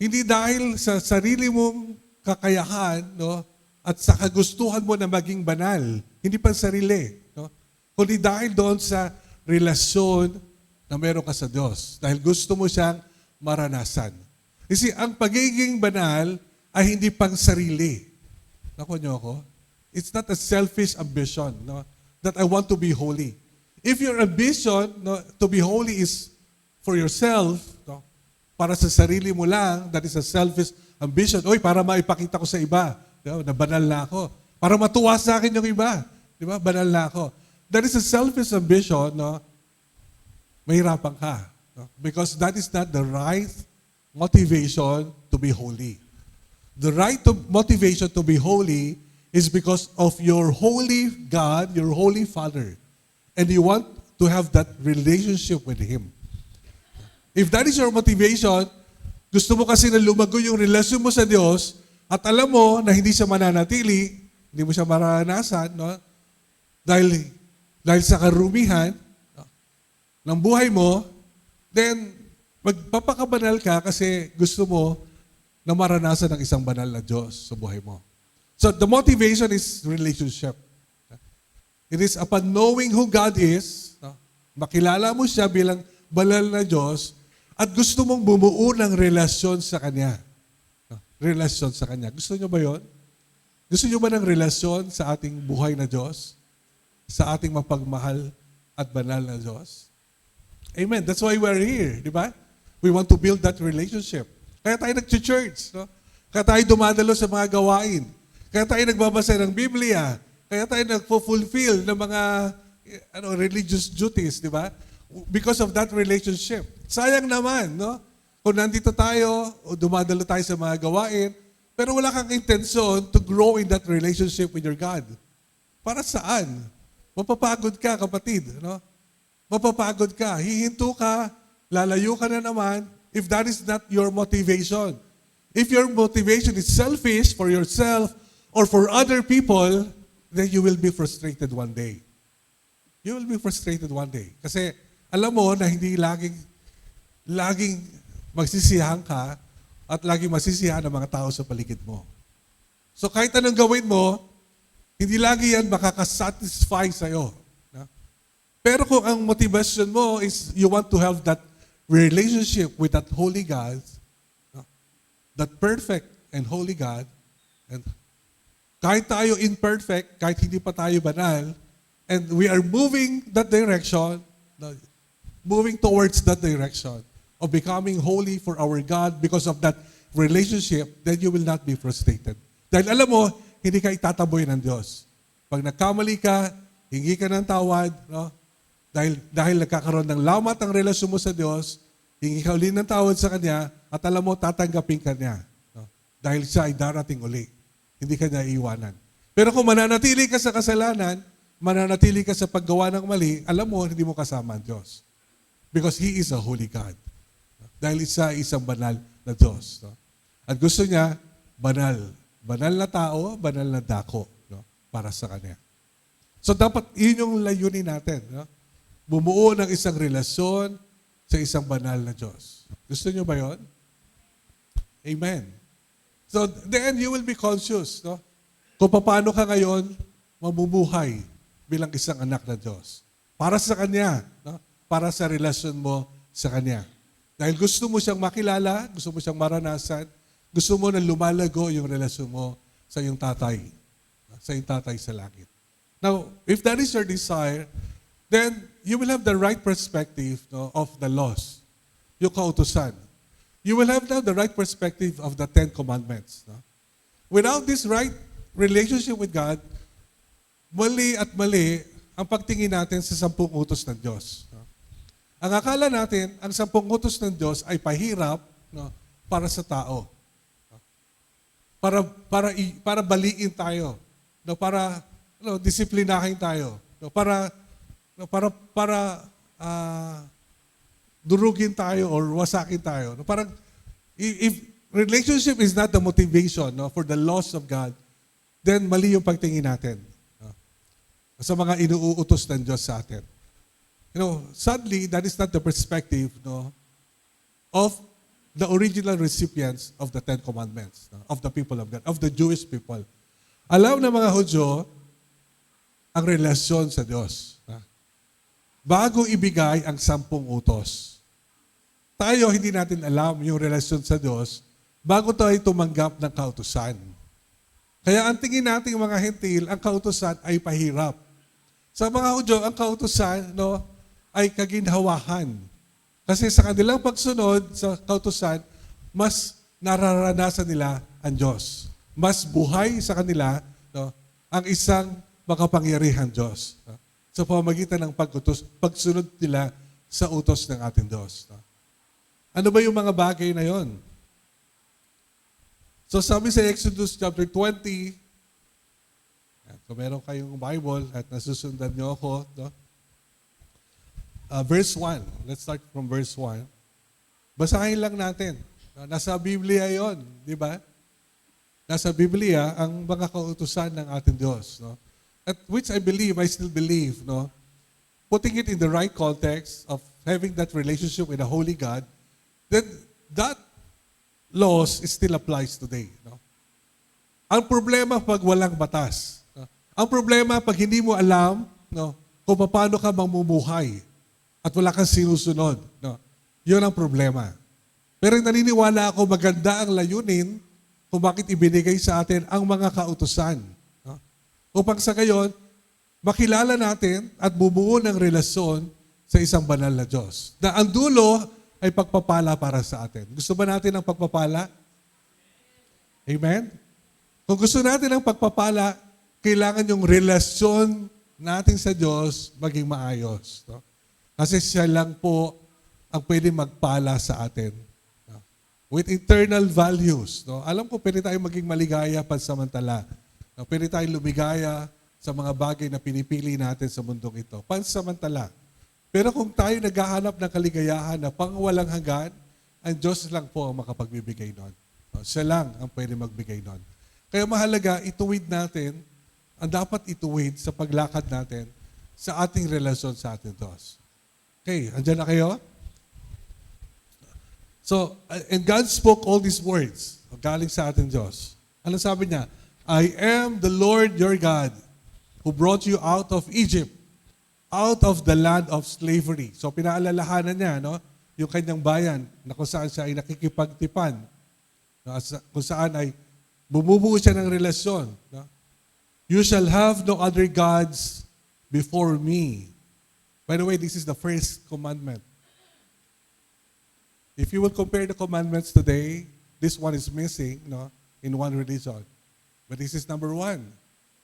Hindi dahil sa sarili mong kakayahan, no? At sa kagustuhan mo na maging banal. Hindi pa sarili, no? Kundi dahil doon sa relasyon na meron ka sa Diyos. Dahil gusto mo siyang maranasan. Kasi ang pagiging banal ay hindi pang sarili. Naku niyo ako? It's not a selfish ambition, no? That I want to be holy. If your ambition, no, to be holy is for yourself, no, para sa sarili mo lang, that is a selfish ambition. Oy, para maipakita ko sa iba, no, na banal na ako. Para matuwa sa akin yung iba. Di ba? Banal na ako. That is a selfish ambition, no? Mahirapan ka. No? Because that is not the right motivation to be holy. The right motivation to be holy is because of your holy God, your holy Father. And you want to have that relationship with Him. If that is your motivation, gusto mo kasi na lumago yung relasyon mo sa Diyos at alam mo na hindi siya mananatili, hindi mo siya maranasan, no? Dahil sa karumihan, no, ng buhay mo, then magpapakabanal ka kasi gusto mo na maranasan ng isang banal na Diyos sa buhay mo. So the motivation is relationship. It is upon knowing who God is, no, makilala mo siya bilang banal na Diyos, at gusto mong bumuo ng relasyon sa Kanya. No, relasyon sa Kanya. Gusto niyo ba yon? Gusto niyo ba ng relasyon sa ating buhay na Diyos? Sa ating mapagmahal at banal na Diyos? Amen. That's why we're here, di ba? We want to build that relationship. Kaya tayo nag-church, no? Kaya tayo dumadalo sa mga gawain. Kaya tayo nagbabasa ng Biblia. Kaya tayo nagpo-fulfill ng mga religious duties, di ba? Because of that relationship. Sayang naman, no? Kung nandito tayo, o dumadalo tayo sa mga gawain, pero wala kang intensyon to grow in that relationship with your God. Para saan? Mapapagod ka, kapatid, no? Mapapagod ka, hihinto ka, lalayo ka na naman, if that is not your motivation. If your motivation is selfish for yourself or for other people, then you will be frustrated one day. You will be frustrated one day. Kasi alam mo na hindi laging magsisiyahan ka at laging masisiyahan ang mga tao sa paligid mo. So kahit anong gawin mo, hindi lagi yan makakasatisfy sa'yo. No? Pero kung ang motivation mo is you want to have that relationship with that holy God, no? That perfect and holy God, and kahit tayo imperfect, kahit hindi pa tayo banal, and we are moving that direction, moving towards that direction of becoming holy for our God because of that relationship, then you will not be frustrated. Dahil alam mo, hindi ka itataboy ng Diyos. Pag nagkamali ka, hingi ka ng tawad, no? Dahil nagkakaroon ng lamat ang relasyon mo sa Diyos, hingi ka uli ng tawad sa Kanya, at alam mo, tatanggapin ka niya. No? Dahil siya ay darating uli. Hindi ka niya iiwanan. Pero kung mananatili ka sa kasalanan, mananatili ka sa paggawa ng mali, alam mo, hindi mo kasama ang Diyos. Because He is a holy God. Dahil isang banal na Diyos. No? At gusto niya, banal. Banal na tao, banal na dako, no? Para sa Kanya. So dapat, yun yung layunin natin. No? Bumuo ng isang relasyon sa isang banal na Diyos. Gusto niyo ba yun? Amen. So then you will be conscious, no? Kung paano ka ngayon mabubuhay bilang isang anak na Diyos. Para sa Kanya, no? Para sa relasyon mo sa Kanya. Dahil gusto mo siyang makilala, gusto mo siyang maranasan, gusto mo na lumalago yung relasyon mo sa iyong tatay. Sa iyong tatay sa langit. Now, if that is your desire, then you will have the right perspective, no, of the laws, yung kautusan. You will have now the right perspective of the 10 Commandments. No? Without this right relationship with God, mali at mali ang pagtingin natin sa 10 utos ng Diyos. No? Ang akala natin, ang 10 utos ng Diyos ay pahirap, no, para sa tao. No? Para baliin tayo. No? Para disiplinahin tayo. No? Para durugin tayo or wasakin tayo. No? Parang, if relationship is not the motivation, no, for the laws of God, then mali yung pagtingin natin, no, sa mga inuutos ng Diyos sa atin. Sadly, that is not the perspective, no, of the original recipients of the 10 Commandments, no, of the people of God, of the Jewish people. Alam ng mga Hudyo ang relasyon sa Diyos. No? Bago ibigay ang 10 utos. Tayo, hindi natin alam yung relasyon sa Diyos bago tayo tumanggap ng kautusan. Kaya ang tingin natin mga hentil, ang kautusan ay pahirap. Sa mga Hudyo, ang kautusan, no, ay kaginhawahan. Kasi sa kanilang pagsunod sa kautusan, mas nararanasan nila ang Diyos. Mas buhay sa kanila, no, ang isang makapangyarihan Diyos. No? Sa pamamagitan ng pagsunod nila sa utos ng ating Diyos. No? Ano ba yung mga bagay na yon? So sabi sa Exodus chapter 20, kung meron kayong Bible at nasusundan niyo ako, no? Verse 1. Let's start from verse 1. Basahin lang natin. Nasa Biblia yon, di ba? Nasa Biblia ang mga kautusan ng ating Diyos. No? At which I still believe, no? Putting it in the right context of having that relationship with a holy God, then that laws still applies today. No? Ang problema pag walang batas. No? Ang problema pag hindi mo alam, no, kung paano ka mamumuhay at wala kang sinusunod. No? Yun ang problema. Pero naniniwala ako maganda ang layunin kung bakit ibinigay sa atin ang mga kautusan. No? Upang sa gayon, makilala natin at bubuo ng relasyon sa isang banal na Diyos. Na ang dulo ay pagpapala para sa atin. Gusto ba natin ang pagpapala? Amen? Kung gusto natin ang pagpapala, kailangan yung relasyon natin sa Diyos maging maayos. No? Kasi siya lang po ang pwede magpala sa atin. No? With eternal values. No? Alam ko, pwede tayong maging maligaya pansamantala. No? Pwede tayong lumigaya sa mga bagay na pinipili natin sa mundong ito. Pansamantala. Pero kung tayo naghahanap ng kaligayahan na pangwalang hanggan, ang Diyos lang po ang makapagbibigay nun. No? Siya lang ang pwede magbigay nun. Kaya mahalaga, ituwid natin, ang dapat ituwid sa paglakad natin sa ating relasyon sa ating Diyos. Okay, andyan na kayo? So, and God spoke all these words, galing sa ating Diyos. Ano sabi niya? I am the Lord your God who brought you out of Egypt, out of the land of slavery. So, pinaalalahanan niya, no? Yung kanyang bayan, na kung saan siya ay nakikipagtipan, no? Kung saan ay bumubuo siya ng relasyon. No? You shall have no other gods before me. By the way, this is the first commandment. If you will compare the commandments today, this one is missing, no, in one religion. But this is number one.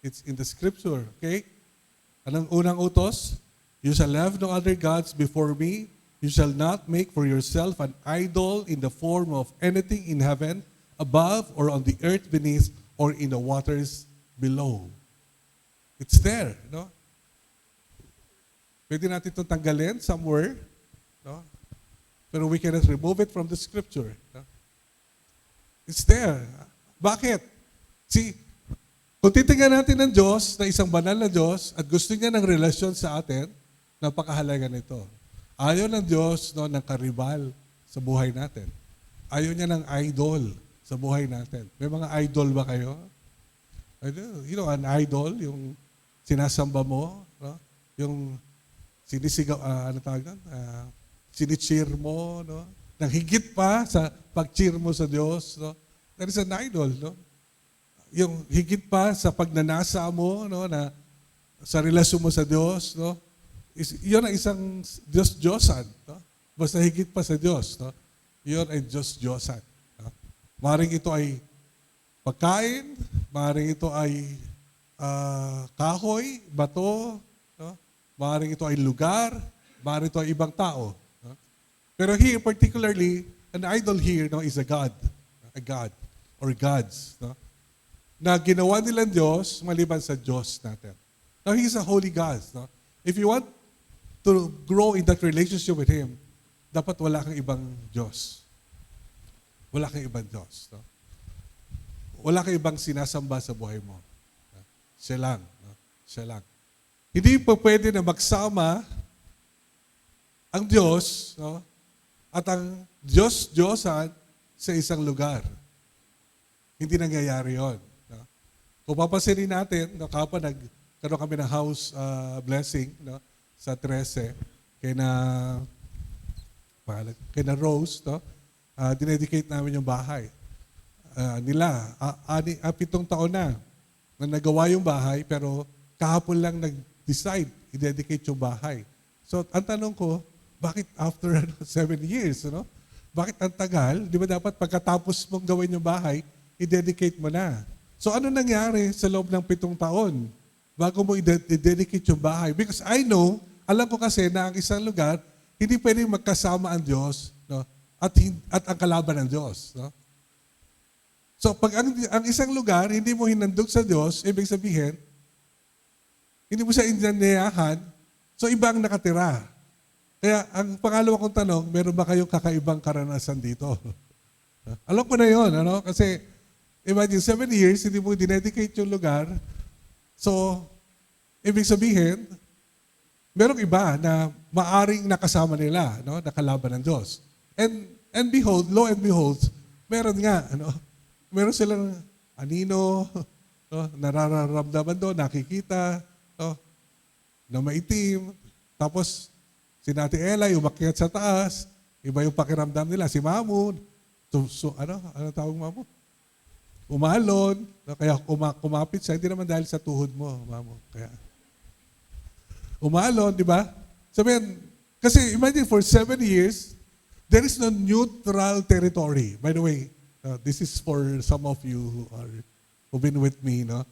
It's in the scripture, okay? Anong unang utos? You shall have no other gods before me. You shall not make for yourself an idol in the form of anything in heaven, above, or on the earth beneath, or in the waters below. It's there, no? Pwede natin itong tanggalin somewhere, no? Pero we cannot remove it from the scripture. No? It's there. Bakit? See, kung titingnan natin ng Diyos, na isang banal na Diyos, at gusto niya ng relasyon sa atin, napakahalaga nito. Ayaw ng Diyos, no, ng karibal sa buhay natin. Ayaw niya ng idol sa buhay natin. May mga idol ba kayo? You know, an idol, yung sinasamba mo, no? Yung sinisigaw, ano tawag doon? Sinicheer mo, no? Nang higit pa sa pag-cheer mo sa Diyos, no? That is an idol, no? Yung higit pa sa pagnanasa mo, no, na sa relasyon mo sa Diyos, no? Yun ang isang Diyos-Diyosan, no? Basta higit pa sa Diyos, no? Yun ay Diyos-Diyosan. No? Maring ito ay pagkain, maring ito ay kahoy, bato, no? Maring ito ay lugar, maring ito ay ibang tao. No? Pero here, particularly, an idol here, no, is a God or gods, no? Na ginawa nilang Diyos maliban sa Diyos natin. Now, He's a holy God. No? If you want to grow in that relationship with Him, dapat wala kang ibang Diyos. Wala kang ibang Diyos. No? Wala kang ibang sinasamba sa buhay mo. No? Siya lang. No? Siya lang. Hindi pa pwede na magsama ang Diyos, no, at ang Diyos-Diyosan sa isang lugar. Hindi nangyayari yun. No? Kung papansinin natin, no, kapag nagkaroon kami ng house blessing, no, sa 13, kay na Rose, no, dinedicate namin yung bahay nila. 7 taon na nagawa yung bahay, pero kahapon lang nag-decide i-dedicate yung bahay. So, ang tanong ko, bakit after 7 years, no? Bakit ang tagal? Di ba dapat pagkatapos mong gawin yung bahay, i-dedicate mo na? So, ano nangyari sa loob ng 7 taon bago mo i-dedicate yung bahay? Because I know, alam ko kasi na ang isang lugar, hindi pwedeng magkasama ang Diyos, no? At ang kalaban ng Diyos. No? So, pag ang isang lugar, hindi mo hinandog sa Diyos, ibig sabihin, hindi mo siya inanyayahan, so iba ang nakatira. Kaya ang pangalawa kong tanong, meron ba kayong kakaibang karanasan dito? Alam ko na yun, ano? Kasi imagine 7 years, hindi mo dinedicate yung lugar. So, ibig sabihin, merong iba na maaring nakasama nila, no? Nakalaban ng Diyos. And behold, lo and behold, meron nga, ano? Meron silang anino, no? Nararamdaman doon, nakikita, no? Na maitim. Tapos, si Nati Ella, umakyat sa taas. Iba yung pakiramdam nila. Si Mamu, ano tawag Mamu? Umalon. Kaya kumapit siya. Hindi naman dahil sa tuhod mo, Mamu. Kaya, umalon, di ba? Sabihin, kasi imagine for 7 years, there is no neutral territory. By the way, this is for some of you who've been with me, no?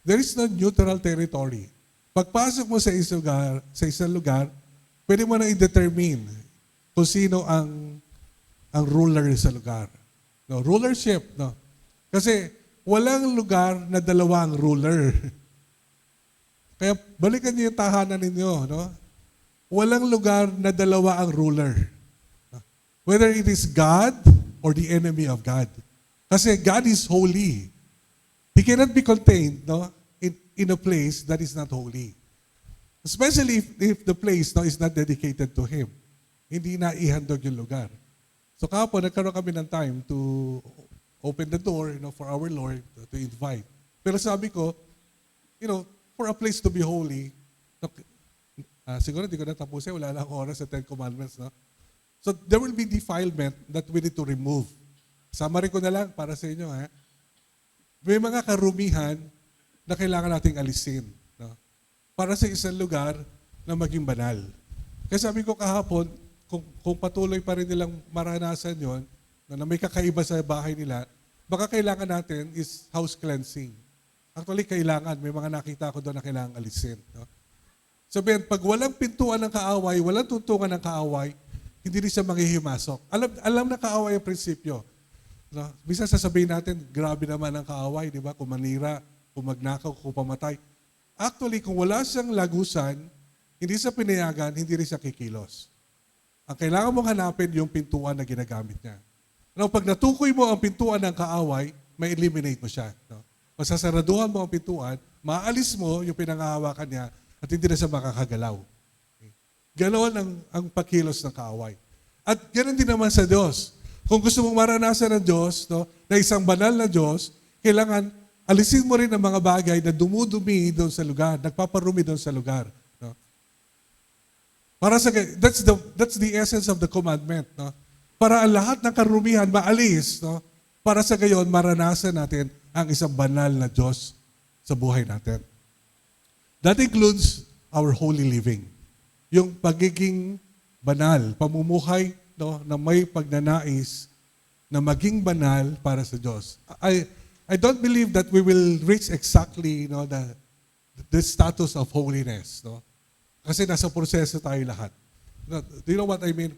There is no neutral territory. Pagpasok mo sa isang lugar, pwede mo na i-determine kung sino ang ruler sa lugar. No, rulership, no. Kasi walang lugar na dalawa ang ruler. Kaya balikan niyo yung tahanan ninyo, no? Walang lugar na dalawa ang ruler. Whether it is God or the enemy of God. Kasi God is holy. He cannot be contained, no, in a place that is not holy. Especially if the place, no, is not dedicated to Him. Hindi na ihandog yung lugar. So kahapon, nagkaroon kami ng time to open the door, you know, for our Lord to invite. Pero sabi ko, you know, for a place to be holy, siguro hindi ko natapusin, wala lang oras sa 10 Commandments, no? So there will be defilement that we need to remove. Summary ko na lang para sa inyo, ha? May mga karumihan na kailangan nating alisin, no? Para sa isang lugar na maging banal. Kaya sabi ko kahapon, kung patuloy pa rin nilang maranasan yon, na may kakaiba sa bahay nila, baka kailangan natin is house cleansing. Actually, kailangan. May mga nakita ko doon na kailangan alisin. No? Sabihin, pag walang pintuan ng kaaway, walang tuntungan ng kaaway, hindi rin siya manghihimasok. Alam na kaaway ang prinsipyo. No? Bisa sasabihin natin, grabe naman ang kaaway, di ba? Kung manira, kung magnakaw, kung pamatay. Actually, kung wala siyang lagusan, hindi siya pinayagan, hindi rin siya kikilos. Ang kailangan mong hanapin yung pintuan na ginagamit niya. Now, pag natukoy mo ang pintuan ng kaaway, may eliminate mo siya. No? Masasaraduhan mo ang pintuan, maalis mo yung pinangahawakan niya at hindi na siya makakagalaw. Okay? Ganoon ang pagkilos ng kaaway. At ganoon din naman sa Diyos. Kung gusto mong maranasan ng Diyos, no, na isang banal na Diyos, kailangan alisin mo rin ang mga bagay na dumudumi doon sa lugar, nagpaparumi doon sa lugar. No? Para sa that's the essence of the commandment, no? Para ang lahat ng karumihan maalis, no? Para sa gayon maranasan natin ang isang banal na Diyos sa buhay natin. That includes our holy living. Yung pagiging banal, pamumuhay, no, na may pagnanais na maging banal para sa Diyos. I don't believe that we will reach exactly, no, the status of holiness, no? Kasi nasa proseso tayo lahat. No, do you know what I mean?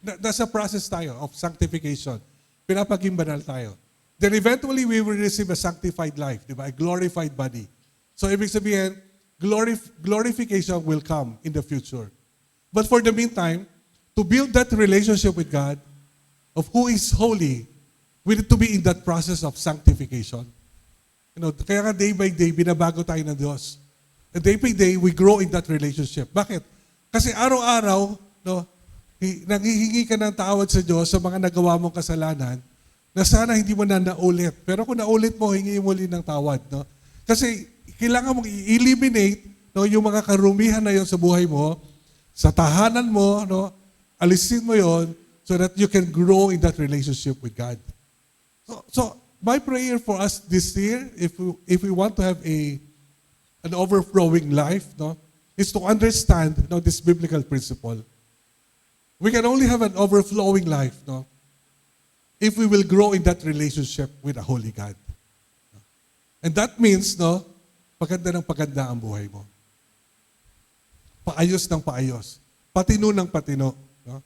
Nasa process tayo of sanctification. Pinapaging banal tayo. Then eventually we will receive a sanctified life, di ba? A glorified body. So ibig sabihin, glorification will come in the future. But for the meantime, to build that relationship with God, of who is holy, we need to be in that process of sanctification. You know, kaya nga day by day, binabago tayo ng Diyos. And day by day, we grow in that relationship. Bakit? Kasi araw-araw, no, nanghihingi ka ng tawad sa Diyos sa mga nagawa mong kasalanan na sana hindi mo na naulit. Pero kung naulit mo, hingi mo ulit ng tawad. No? Kasi kailangan mong i-eliminate, no, yung mga karumihan na yon sa buhay mo, sa tahanan mo, no, alisin mo yon so that you can grow in that relationship with God. So my prayer for us this year, if we want to have an overflowing life, no, is to understand, no, this biblical principle. We can only have an overflowing life, no, if we will grow in that relationship with a holy God. And that means, no, paganda ng paganda ang buhay mo. Paayos ng paayos. Patino ng patino. No?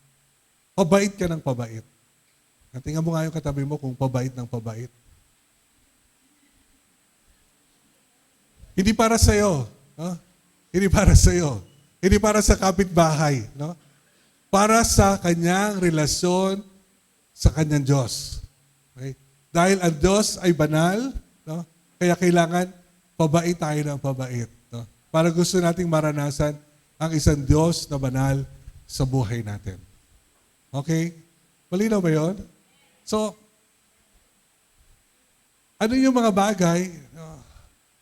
Pabait ka ng pabait. Tingnan mo nga yung katabi mo kung pabait ng pabait. Hindi para sa iyo, no? Hindi para sa iyo. Hindi para sa kapitbahay, no? Para sa kanyang relasyon sa kanyang Diyos. Okay? Dahil ang Diyos ay banal, no? Kaya kailangan pabait tayo ng pabait, no? Para gusto nating maranasan ang isang Diyos na banal sa buhay natin. Okay? Malinaw ba yun? So, ano yung mga bagay,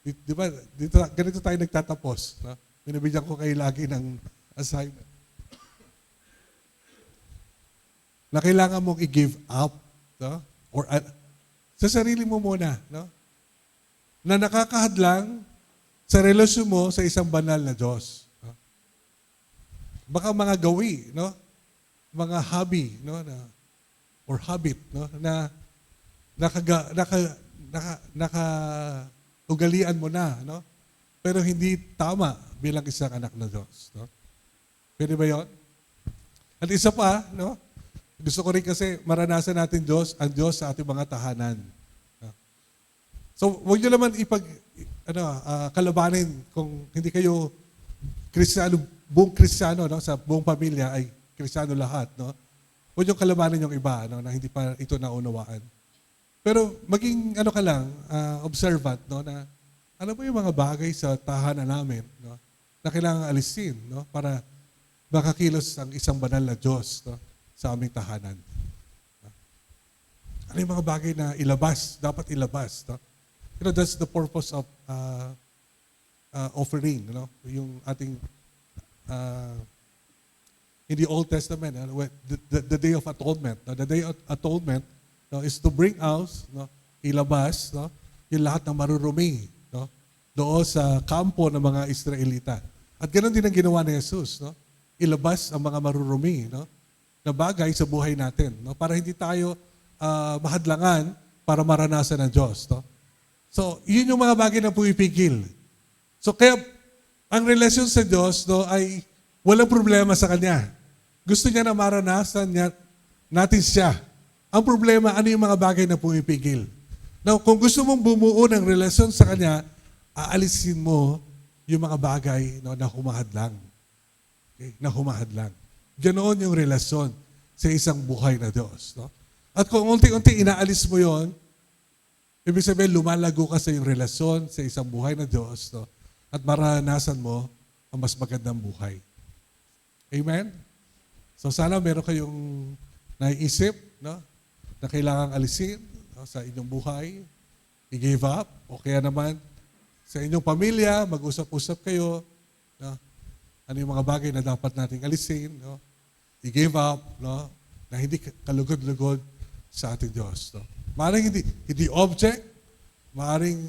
di ba, dito, ganito tayo nagtatapos. No? Binibigyan ko kayo lagi ng assignment. Na kailangan mong i-give up, no? Or sa sarili mo muna, no? Na nakakahadlang sa relasyon mo sa isang banal na Diyos. No? Baka mga gawi, no? Mga hobby, no? Or habit, no? Na ugalian mo na, no? Pero hindi tama bilang isang anak ng Diyos, no? Pwede ba 'yon? At isa pa, no? Gusto ko rin kasi maranasan natin ang Diyos sa ating mga tahanan. No? So, huwag niyo naman kalabanin kung hindi kayo Kristiyano, buong Kristiyano, no? Sa buong pamilya ay Kristiyano lahat, no? Huwag niyo kalabanin yung iba, no? Na hindi pa ito naunawaan. Pero maging ka lang, observant, no, na ano ba yung mga bagay sa tahanan namin, no, na kailangan alisin, no, para makakilos ang isang banal na Diyos, no, sa aming tahanan. Ano yung mga bagay na dapat ilabas, no? You know, that's the purpose of offering, no? Yung ating in the Old Testament, the Day of Atonement. No? The Day of Atonement, no, is to bring out, no, ilabas, no, yung lahat ng marurumi, no, doon sa kampo ng mga Israelita. At ganoon din ang ginawa ni Jesus, no? Ilabas ang mga marurumi, no, na bagay sa buhay natin, no, para hindi tayo mahadlangan para maranasan ng Diyos. No? So, yun yung mga bagay na pumipigil. So, kaya ang relasyon sa Diyos no, ay walang problema sa Kanya. Gusto niya na maranasan natin siya. Ang problema, ano yung mga bagay na pumipigil? Now, kung gusto mong bumuo ng relasyon sa Kanya, aalisin mo yung mga bagay no, na humahadlang. Okay? Na humahadlang. Ganoon yung relasyon sa isang buhay na Diyos. No? At kung unti-unti inaalis mo yon, ibig sabihin lumalago ka sa iyong relasyon sa isang buhay na Diyos no? At maranasan mo ang mas magandang buhay. Amen? So sana meron kayong naiisip no? Na kailangang alisin no? Sa inyong buhay, i-give up, o kaya naman sa inyong pamilya, mag-usap-usap kayo, no? Ano yung mga bagay na dapat nating alisin, no? I-give up, no? Na hindi kalugod-lugod sa ating Diyos. No? Maaaring hindi object, maaaring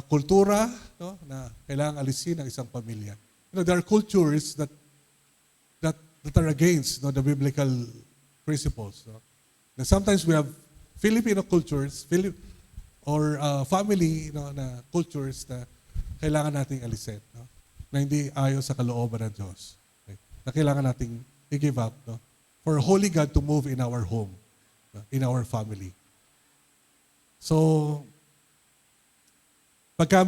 kultura no? Na kailangang alisin ng isang pamilya. You know, there are cultures that are against no, the biblical principles. No? Na sometimes we have Filipino cultures, or family no, na cultures na kailangan nating alisin. No? Na hindi ayon sa kalooban ng Diyos. Okay? Na kailangan nating i-give up no? For Holy God to move in our home, no? In our family. So, pagka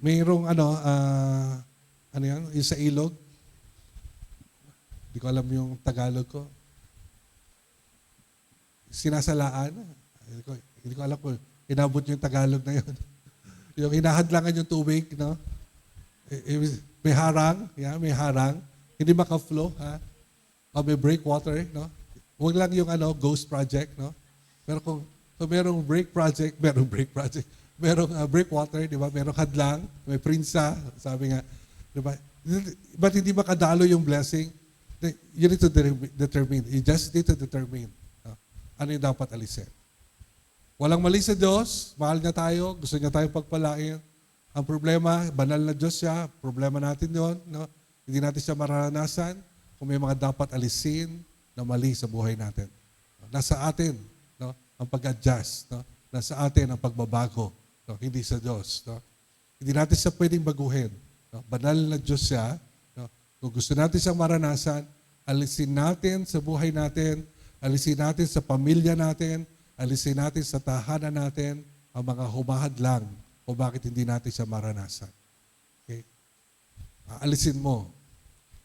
mayroong ano yan, yung sa ilog, hindi ko alam yung Tagalog ko, sinasalaan, hindi ko alam kung inabot yung Tagalog na yun. Yung hinahadlangan yung tubig, no? May harang, may harang. Hindi maka-flow, ha? O may breakwater, no? Huwag lang yung ghost project, no? Pero kung merong breakwater, di ba? Merong hadlang, may prinsa, sabi nga, di ba? Ba't hindi makadalo yung blessing? You need to determine. You just need to determine ano yung dapat alisin. Walang mali sa Diyos, mahal niya tayo, gusto niya tayong pagpalain. Ang problema, banal na Diyos siya, problema natin yon, no? Hindi natin siya maranasan kung may mga dapat alisin na mali sa buhay natin. Nasa atin no? Ang pag-adjust. No? Nasa atin ang pagbabago. No? Hindi sa Diyos. No? Hindi natin siya pwedeng baguhin. No? Banal na Diyos siya. No? Kung gusto natin siyang maranasan, alisin natin sa buhay natin, alisin natin sa pamilya natin, alisin natin sa tahanan natin ang mga humahadlang o bakit hindi natin siya maranasan. Okay? Aalisin mo.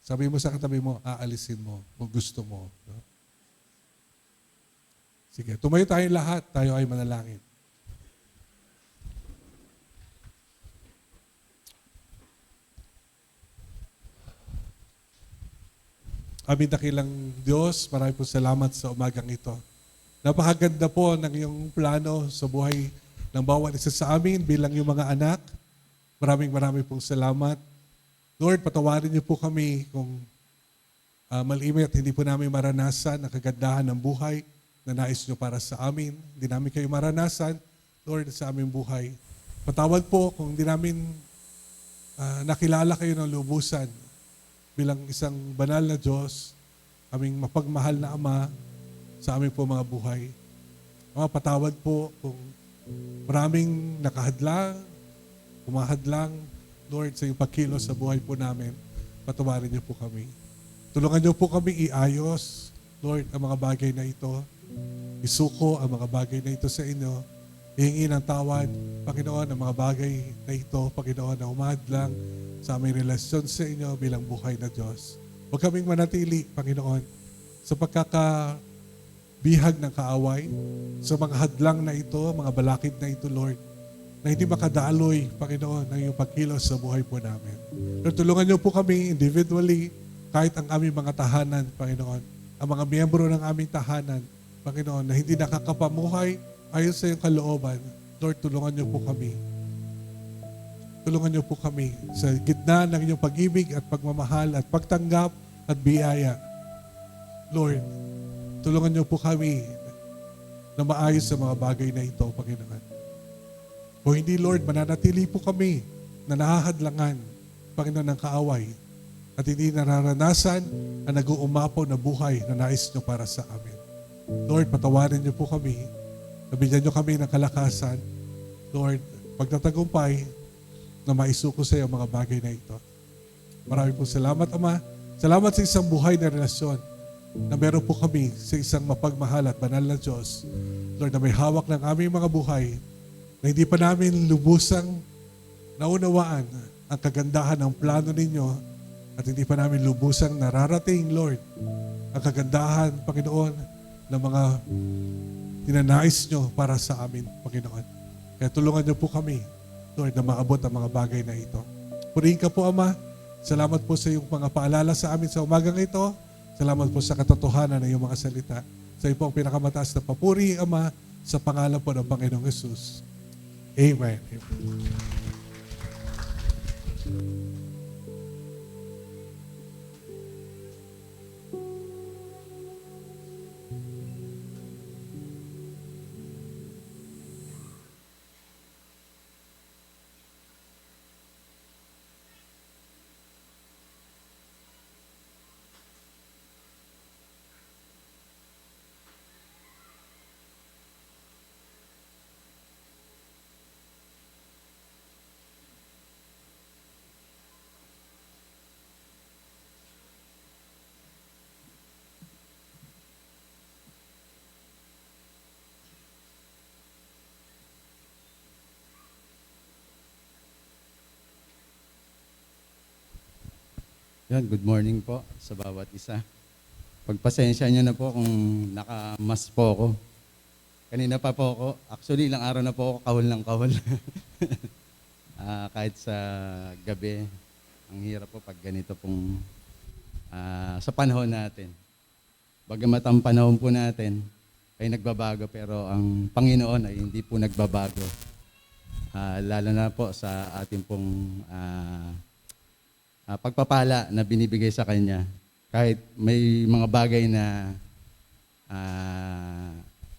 Sabi mo sa katabi mo, aalisin mo kung gusto mo. No? Sige, tumayo tayong lahat, tayo ay manalangin. Aming dakilang Diyos, marami po salamat sa umagang ito. Napakaganda po ng iyong plano sa buhay ng bawat isa sa amin bilang yung mga anak. Maraming pong salamat. Lord, patawarin niyo po kami kung malimit, hindi po namin maranasan ang kagandahan ng buhay na nais niyo para sa amin. Hindi namin kayo maranasan, Lord, sa aming buhay. Patawad po kung hindi namin nakilala kayo ng lubusan bilang isang banal na Diyos, aming mapagmahal na Ama sa aming po mga buhay. Ama, patawad po kung maraming nakahadlang, umahadlang, Lord, sa iyong pagkilos sa buhay po namin. Patawarin niyo po kami. Tulungan niyo po kami iayos, Lord, ang mga bagay na ito. Isuko ang mga bagay na ito sa inyo. Hihingi ng tawad, Panginoon, ang mga bagay na ito, Panginoon, na umahadlang sa aming relasyon sa inyo bilang buhay na Diyos. Huwag kaming manatili, Panginoon, sa pagkakabihag ng kaaway, sa mga hadlang na ito, mga balakid na ito, Lord, na hindi makadaloy, Panginoon, ng iyong pagkilos sa buhay po namin. Lord, tulungan niyo po kami individually, kahit ang aming mga tahanan, Panginoon, ang mga miyembro ng aming tahanan, Panginoon, na hindi nakakapamuhay ayon sa iyong kalooban. Lord, tulungan niyo po kami. Tulungan niyo po kami sa gitna ng inyong pag-ibig at pagmamahal at pagtanggap at biyaya. Lord, tulungan niyo po kami na maayos sa mga bagay na ito, Panginoon. O hindi, Lord, mananatili po kami na nahahadlangan, Panginoon, ng kaaway at hindi nararanasan ang nag-uumapaw na buhay na nais nyo para sa amin. Lord, patawarin niyo po kami. Nabigyan niyo kami ng kalakasan. Lord, pagtatagumpay na maisuko sa iyo ang mga bagay na ito. Maraming po salamat, Ama. Salamat sa isang buhay na relasyon na meron po kami sa isang mapagmahal at banal na Diyos. Lord, na may hawak ng aming mga buhay na hindi pa namin lubusang naunawaan ang kagandahan ng plano ninyo at hindi pa namin lubusang nararating, Lord, ang kagandahan, Panginoon, ng mga tinanais nyo para sa amin, Panginoon. Kaya tulungan nyo po kami, Lord, na maabot ang mga bagay na ito. Purihin ka po, Ama. Salamat po sa iyong mga paalala sa amin sa umagang ito. Salamat po sa katotohanan ng iyong mga salita. Sa iyo po ang pinakamataas na papuri, Ama, sa pangalan po ng Panginoong Jesus. Amen. Yan, good morning po sa bawat isa. Pagpasensya niyo na po kung nakamas po ako. Kanina pa po ako, actually ilang araw na po ako kahol ng kahol. Kahit sa gabi, ang hirap po pag ganito pong sa panahon natin. Bagamat ang panahon po natin ay nagbabago pero ang Panginoon ay hindi po nagbabago. Lalo na po sa ating pong pagpapala na binibigay sa Kanya. Kahit may mga bagay na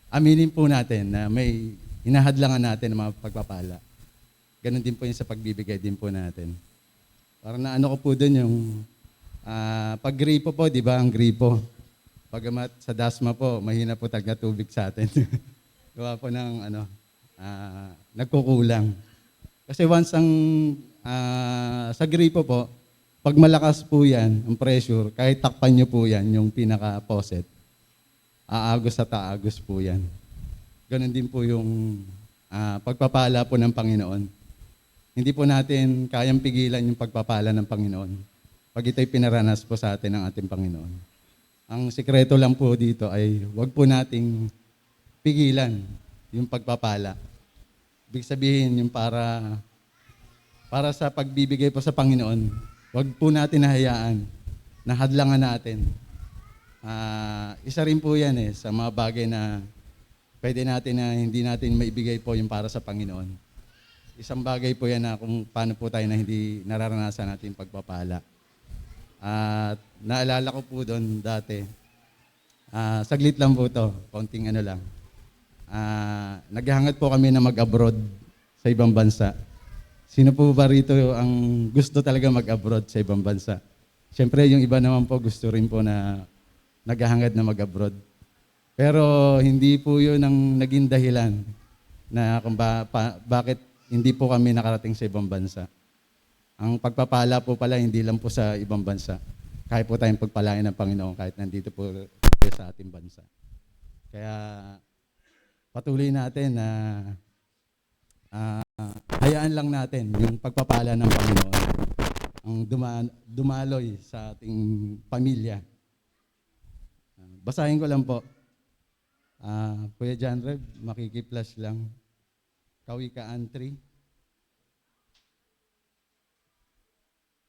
aminin po natin na may hinahadlangan natin ng mga pagpapala. Ganon din po yung sa pagbibigay din po natin. Parang naano ko po doon yung paggripo po, di ba? Ang gripo. Pagamat sa dasma po, mahina po talaga tubig sa atin. Gawa po ng nagkukulang. Kasi once ang sa gripo po, pag malakas po yan, ang pressure, kahit takpan nyo po yan, yung pinaka-faucet, aagos at aagos po yan. Ganon din po yung pagpapala po ng Panginoon. Hindi po natin kayang pigilan yung pagpapala ng Panginoon pag ito'y pinaranas po sa atin ng ating Panginoon. Ang sikreto lang po dito ay huwag po nating pigilan yung pagpapala. Ibig sabihin yung para sa pagbibigay po sa Panginoon, huwag po natin nahayaan na hadlangan natin. Isa rin po yan sa mga bagay na pwede natin na hindi natin maibigay po yung para sa Panginoon. Isang bagay po yan na kung paano po tayo na hindi nararanasan natin pagpapala. At naalala ko po doon dati, saglit lang po to, konting ano lang. Naghahangad po kami na mag-abroad sa ibang bansa. Sino po ba rito ang gusto talaga mag-abroad sa ibang bansa? Siyempre, yung iba naman po gusto rin po na naghahangad na mag-abroad. Pero hindi po yun ang naging dahilan na kung bakit hindi po kami nakarating sa ibang bansa. Ang pagpapala po pala hindi lang po sa ibang bansa. Kaya po tayong pagpalain ng Panginoon kahit nandito po sa ating bansa. Kaya patuloy natin na hayaan lang natin yung pagpapala ng Panginoon ang dumaloy sa ating pamilya. Basahin ko lang po. Kuya John Rev, makikiplas lang. Kawikaan 3,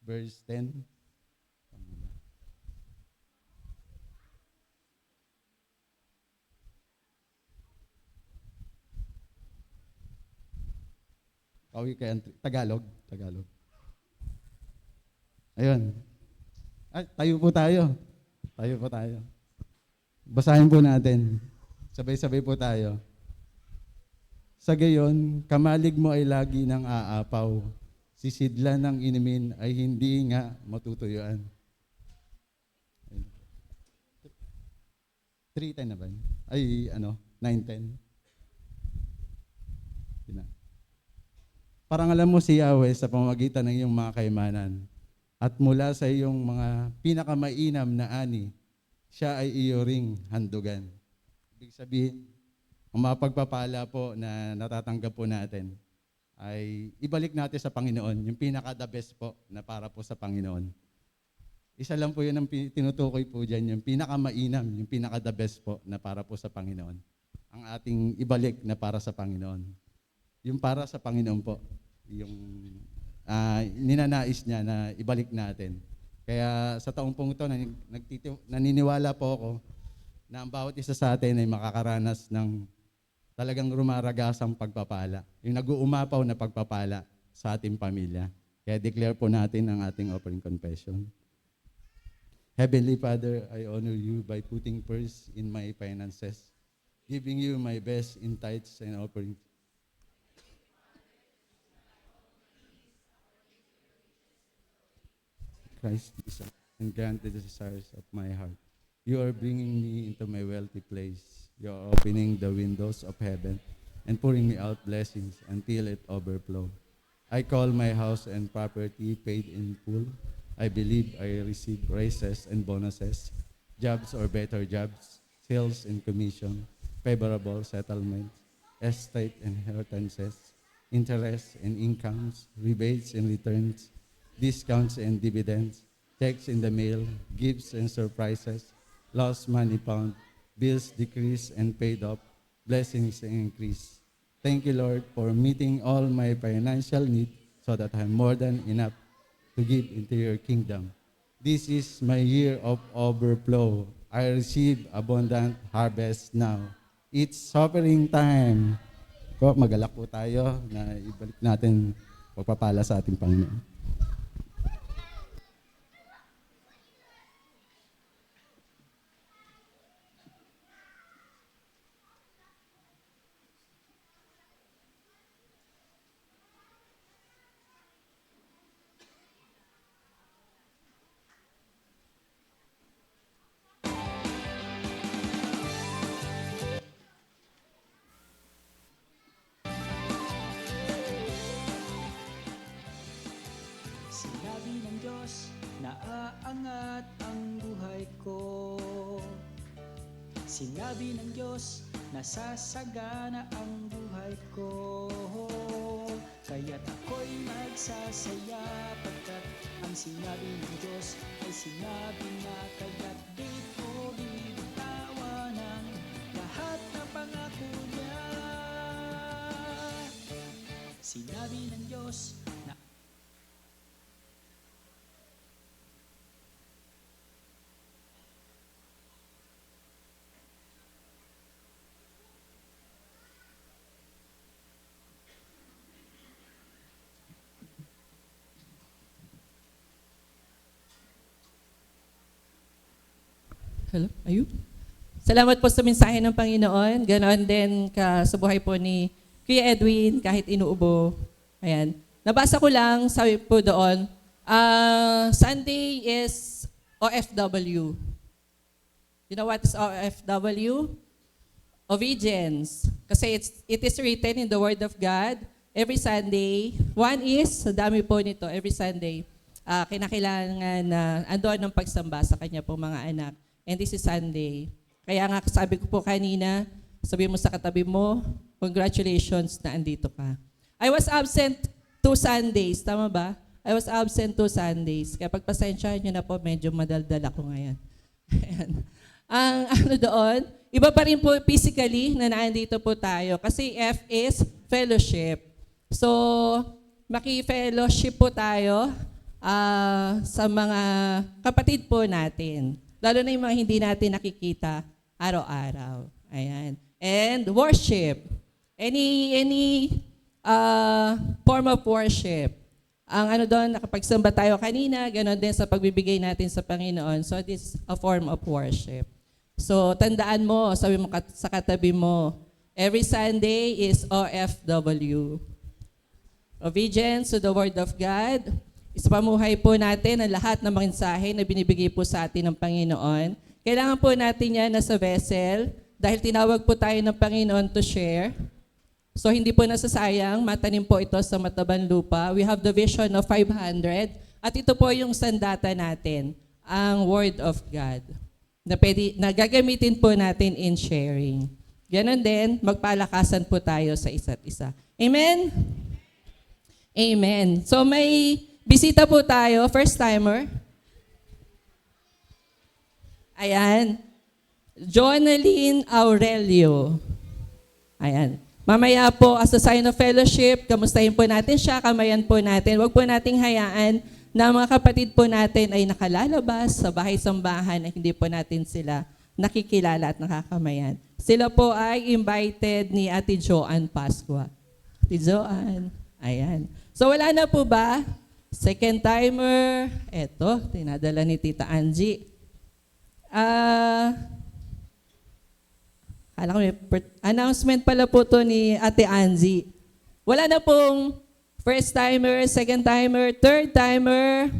verse 10. Kawikaan 3, Tagalog. Ayun. Tayo po tayo. Basahin po natin. Sabay-sabay po tayo. Sa gayon, kamalig mo ay lagi ng aapaw. Sisidlan ng inimin ay hindi nga matutuyuan. 3:10 na ba yun? Ay, 9:10. Yun na. Parang alam mo si Yahweh sa pamamagitan ng iyong mga kayamanan at mula sa iyong mga pinakamainam na ani, siya ay iyo ring handugan. Ibig sabihin, ang mga pagpapala po na natatanggap po natin ay ibalik natin sa Panginoon, yung pinaka-the best po na para po sa Panginoon. Isa lang po yun ang tinutukoy po dyan, yung pinaka-mainam, yung pinaka-the best po na para po sa Panginoon. Ang ating ibalik na para sa Panginoon. Yung para sa Panginoon po, yung ninanais niya na ibalik natin. Kaya sa taong pong ito, naniniwala po ako na ang bawat isa sa atin ay makakaranas ng talagang rumaragasang pagpapala. Yung nag-uumapaw na pagpapala sa ating pamilya. Kaya declare po natin ang ating offering confession. Heavenly Father, I honor you by putting first in my finances, giving you my best in tithes and offerings. Christ Jesus, and grant the desires of my heart. You are bringing me into my wealthy place. You are opening the windows of heaven and pouring me out blessings until it overflow. I call my house and property paid in full. I believe I receive raises and bonuses, jobs or better jobs, sales and commission, favorable settlements, estate inheritances, interest and incomes, rebates and returns, discounts and dividends, checks in the mail, gifts and surprises, lost money found, bills decrease and paid off, blessings increase. Thank you, Lord, for meeting all my financial needs so that I have more than enough to give into your kingdom. This is my year of overflow. I receive abundant harvest now. It's offering time. Po, magalak po tayo na ibalik natin pagpapala sa ating Panginoon. Sinabi ng Diyos na aangat ang buhay ko. Sinabi ng Diyos na sasagana ang buhay ko. Kaya't ako'y magsasaya pagkat ang sinabi ng Diyos ay sinabi na, kaya't di ko bibitawan ang lahat na pangako niya. Sinabi ng Diyos na Hello? Ayun. Salamat po sa mensahe ng Panginoon. Ganon din sa buhay po ni Kuya Edwin, kahit inuubo. Ayan. Nabasa ko lang, sabi po doon, Sunday is OFW. You know what is OFW? Obedience. Kasi it is written in the Word of God, every Sunday. One is, sa dami po nito, every Sunday, kinakailangan na andoon ng pagsamba sa kanya po mga anak. And this is Sunday. Kaya nga sabi ko po kanina, sabi mo sa katabi mo, congratulations na andito ka. I was absent 2 Sundays, tama ba? I was absent 2 Sundays. Kaya pagpasensyahan nyo na po, medyo madaldal ako ngayon. Ang doon, iba pa rin po physically na naandito po tayo. Kasi F is fellowship. So, maki-fellowship po tayo sa mga kapatid po natin. Lalo na yung mga hindi natin nakikita araw-araw. Ayan. And worship. Any form of worship. Ang doon, nakapagsamba tayo kanina, ganoon din sa pagbibigay natin sa Panginoon. So this is a form of worship. So tandaan mo, sabi mo sa katabi mo, every Sunday is OFW. Obedience to the Word of God. Isapamuhay po natin ang lahat ng mensahe na binibigay po sa atin ng Panginoon. Kailangan po natin yan nasa vessel dahil tinawag po tayo ng Panginoon to share. So hindi po nasasayang, matanim po ito sa matabang lupa. We have the vision of 500 at ito po yung sandata natin, ang Word of God na gagamitin po natin in sharing. Ganon din, magpalakasan po tayo sa isa't isa. Amen? Amen. So may bisita po tayo, first timer. Ayan. Jonaline Aurelio. Ayan. Mamaya po, as a sign of fellowship, kamustahin po natin siya, kamayan po natin. Huwag po nating hayaan na mga kapatid po natin ay nakalalabas sa bahay-sambahan na hindi po natin sila nakikilala at nakakamayan. Sila po ay invited ni Ate Joanne Pascua. Ate Joanne. Ayan. So wala na po ba? Second timer. Eto, tinadala ni Tita Angie. Kala ko may announcement pala po to ni Ate Angie. Wala na pong first timer, second timer, third timer.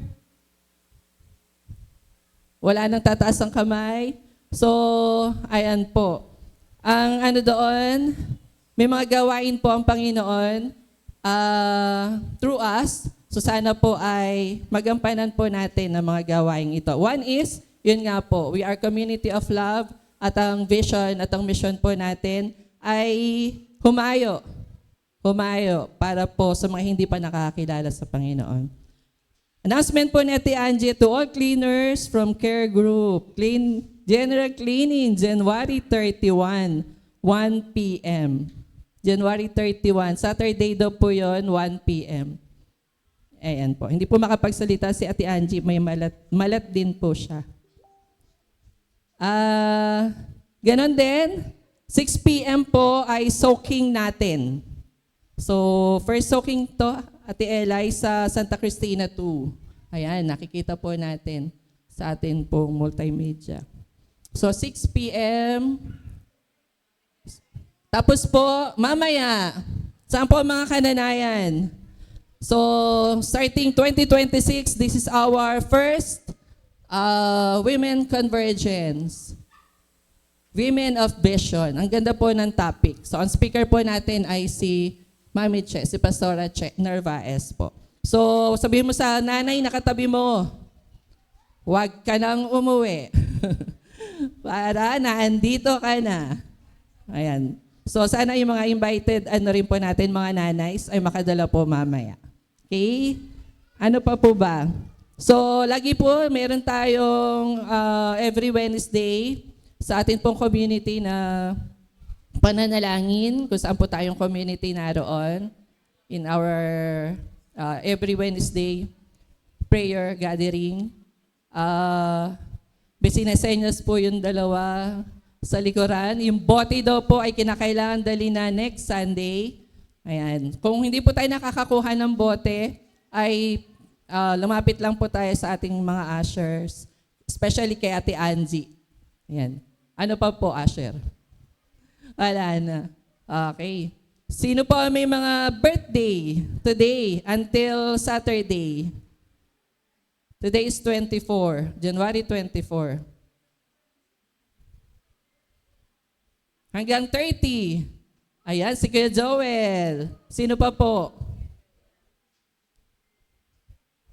Wala nang tataas ang kamay. So, ayan po. Ang ano doon, may mga gawain po ang Panginoon through us. So sana po ay magampanan po natin ang mga gawain ito. One is, yun nga po, we are community of love at ang vision at ang mission po natin ay humayo para po sa mga hindi pa nakakilala sa Panginoon. Announcement po ni Ate Angie to all cleaners from Care Group. General cleaning, January 31, 1 p.m. January 31, Saturday daw po yun, 1 p.m. Ayan po. Hindi po makapagsalita si Ate Angie, may malat din po siya. Ganon din, 6 p.m. po ay soaking natin. So, first soaking to, Ate Elay, sa Santa Cristina 2. Ayan, nakikita po natin sa atin pong multimedia. So, 6 p.m. Tapos po, mamaya, saan po mga kananayan? So, starting 2026, this is our first Women Convergence. Women of Vision. Ang ganda po ng topic. So, ang speaker po natin ay si Mami Che, si Pastora Che Narvaez po. So, sabihin mo sa nanay na katabi mo, huwag ka nang umuwi. Para naandito ka na. Ayan. So, sana yung mga invited, rin po natin, mga nanays, ay makadala po mamaya. Okay? Ano pa po ba? So, lagi po, meron tayong every Wednesday sa atin pong community na pananalangin, kung saan po tayong community naroon in our every Wednesday prayer gathering. Bisinesenyas po yung dalawa sa likuran. Yung bote daw po ay kinakailangan dali na next Sunday. Ayan. Kung hindi po tayo nakakakuha ng bote, ay lumapit lang po tayo sa ating mga ushers, especially kay Ate Angie. Ayan. Ano pa po, usher? Wala na. Okay. Sino po may mga birthday today until Saturday? Today is 24, January 24. Hanggang 30. Ayan, si Kuya Joel. Sino pa po?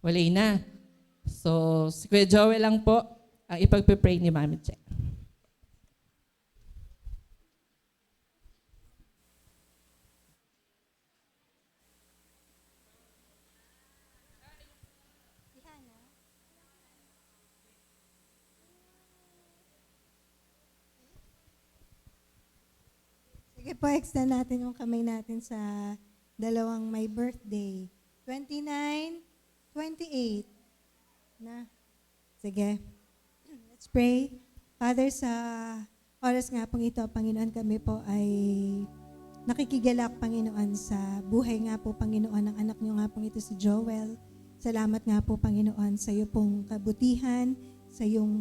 Wala na. So, si Kuya Joel lang po ang ipagpipray ni Mami Che. Sige po, extend natin yung kamay natin sa dalawang may birthday. 29, 28. Na? Sige. Let's pray. Father, sa oras nga pong ito, Panginoon, kami po ay nakikigalak, Panginoon, sa buhay nga po, Panginoon, ng anak niyo nga pong ito si Joel. Salamat nga po, Panginoon, sa iyo pong kabutihan, sa iyong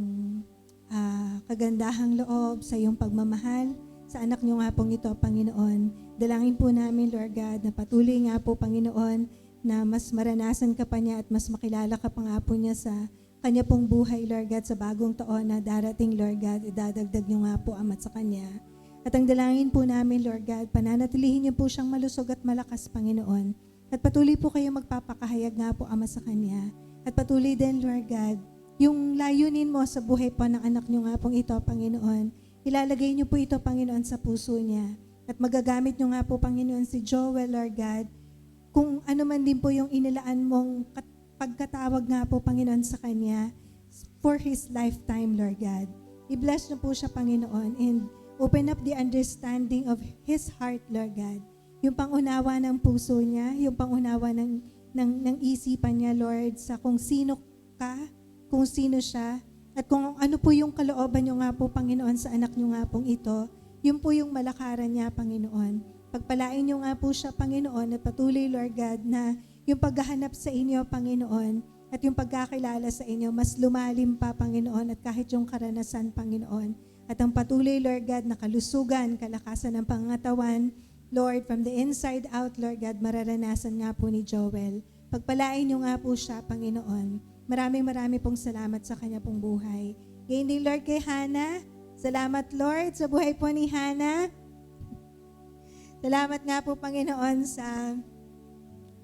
kagandahang loob, sa iyong pagmamahal, sa anak niyo nga pong ito, Panginoon. Dalangin po namin, Lord God, na patuloy nga po, Panginoon, na mas maranasan ka pa niya at mas makilala ka pa nga po niya sa kanya pong buhay, Lord God, sa bagong taon na darating, Lord God. Idadagdag niyo nga po, Ama, sa kanya. At ang dalangin po namin, Lord God, pananatilihin niyo po siyang malusog at malakas, Panginoon. At patuloy po kayo magpapakahayag nga po, Ama, sa kanya. At patuloy din, Lord God, yung layunin mo sa buhay po ng anak niyo nga pong ito, Panginoon. Ilalagay niyo po ito, Panginoon, sa puso niya. At magagamit niyo nga po, Panginoon, si Joel, Lord God, kung ano man din po yung inilaan mong pagkatawag nga po, Panginoon, sa kanya for his lifetime, Lord God. I-bless niyo po siya, Panginoon, and open up the understanding of his heart, Lord God. Yung pangunawa ng puso niya, yung pangunawa ng isipan niya, Lord, sa kung sino ka, kung sino siya, at kung ano po yung kalooban niyo nga po, Panginoon, sa anak niyo nga pong ito, yun po yung malakaran niya, Panginoon. Pagpalain niyo nga po siya, Panginoon, at patuloy, Lord God, na yung paghahanap sa inyo, Panginoon, at yung pagkakilala sa inyo, mas lumalim pa, Panginoon, at kahit yung karanasan, Panginoon. At ang patuloy, Lord God, na kalusugan, kalakasan ng pangatawan, Lord, from the inside out, Lord God, mararanasan nga po ni Joel. Pagpalain niyo nga po siya, Panginoon. Maraming pong salamat sa kanya pong buhay. Gayon din, Lord, kay Hannah. Salamat, Lord, sa buhay po ni Hannah. Salamat nga po, Panginoon, sa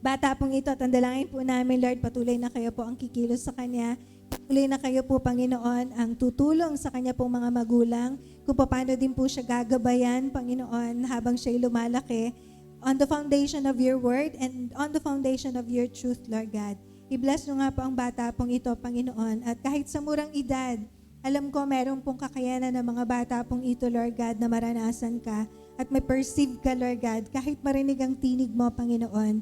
bata pong ito. At ang dalangin po namin, Lord, patuloy na kayo po ang kikilos sa kanya. Patuloy na kayo po, Panginoon, ang tutulong sa kanya pong mga magulang. Kung paano din po siya gagabayan, Panginoon, habang siya'y lumalaki on the foundation of your word and on the foundation of your truth, Lord God. I-bless nyo nga po ang bata pong ito, Panginoon. At kahit sa murang edad, alam ko meron pong kakayanan ng mga bata pong ito, Lord God, na maranasan ka at may perceive ka, Lord God, kahit marinig ang tinig mo, Panginoon.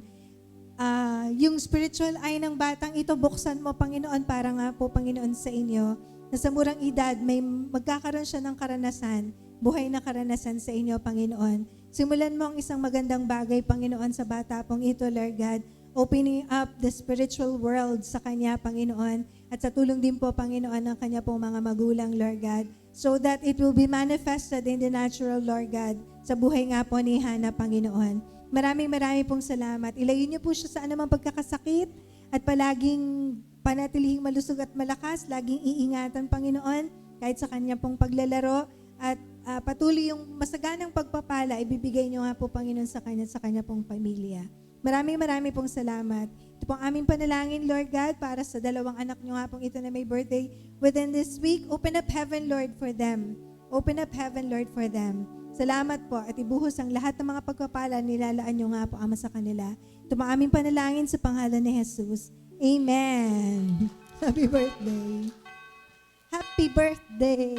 Yung spiritual eye ng batang ito, buksan mo, Panginoon, para nga po, Panginoon, sa inyo, na sa murang edad, may magkakaroon siya ng karanasan, buhay na karanasan sa inyo, Panginoon. Simulan mo ang isang magandang bagay, Panginoon, sa bata pong ito, Lord God, opening up the spiritual world sa kanya, Panginoon, at sa tulong din po, Panginoon, ng kanya pong mga magulang, Lord God, so that it will be manifested in the natural, Lord God, sa buhay nga po ni Hannah, Panginoon. Maraming pong salamat. Ilayo niyo po siya sa anumang pagkakasakit at palaging panatilihing malusog at malakas, laging iingatan, Panginoon, kahit sa kanya pong paglalaro at patuloy yung masaganang pagpapala, ibibigay niyo nga po, Panginoon, sa kanya pong pamilya. Maraming pong salamat. Ito pong aming panalangin, Lord God, para sa dalawang anak niyo nga pong ito na may birthday within this week. Open up heaven, Lord, for them. Open up heaven, Lord, for them. Salamat po at ibuhos ang lahat ng mga pagpapala nilalaan niyo nga po, Ama, sa kanila. Ito ang aming panalangin sa pangalan ni Jesus. Amen. Happy birthday. Happy birthday.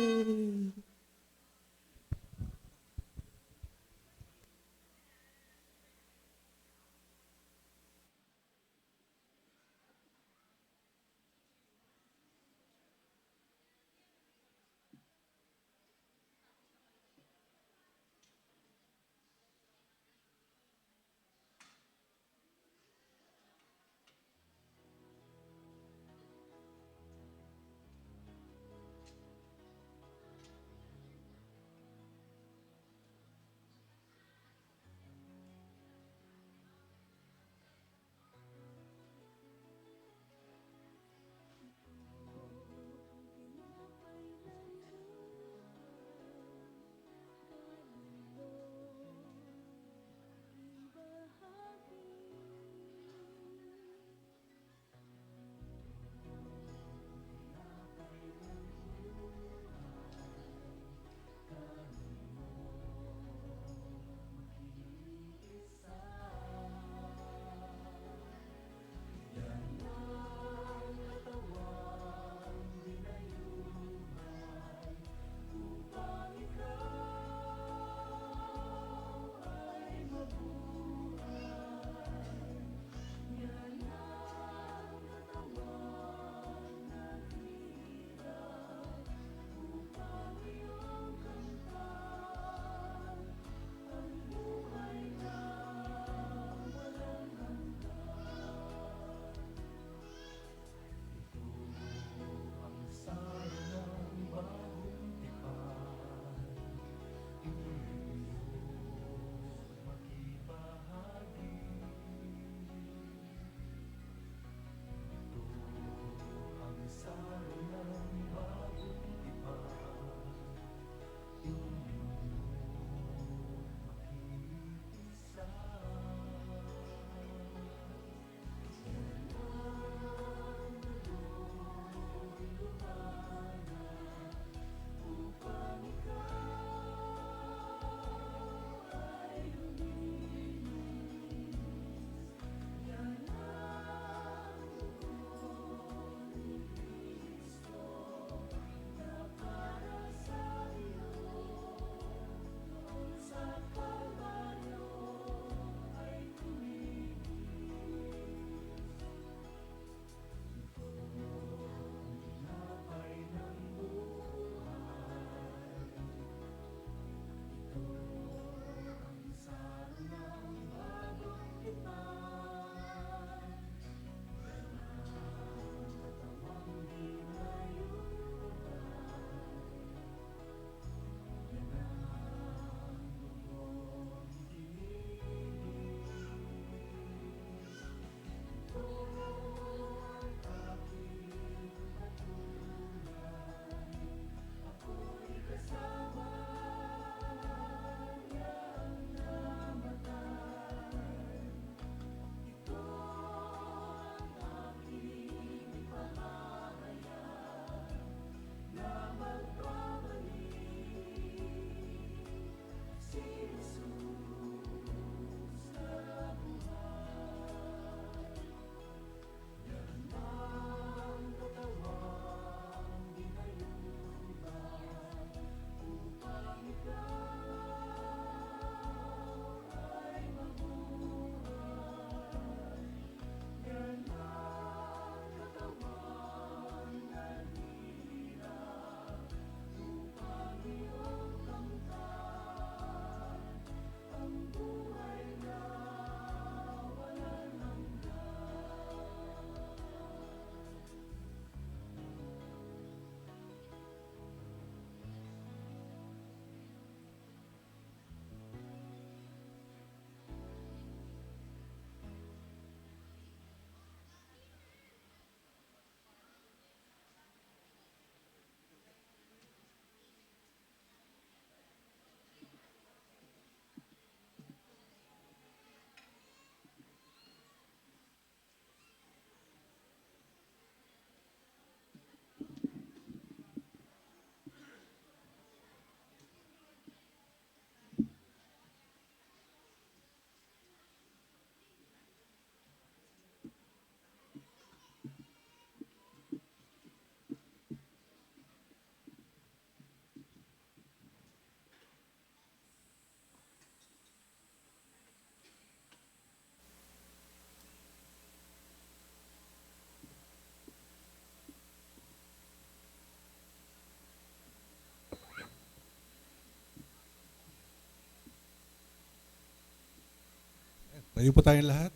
Tayo po tayong lahat.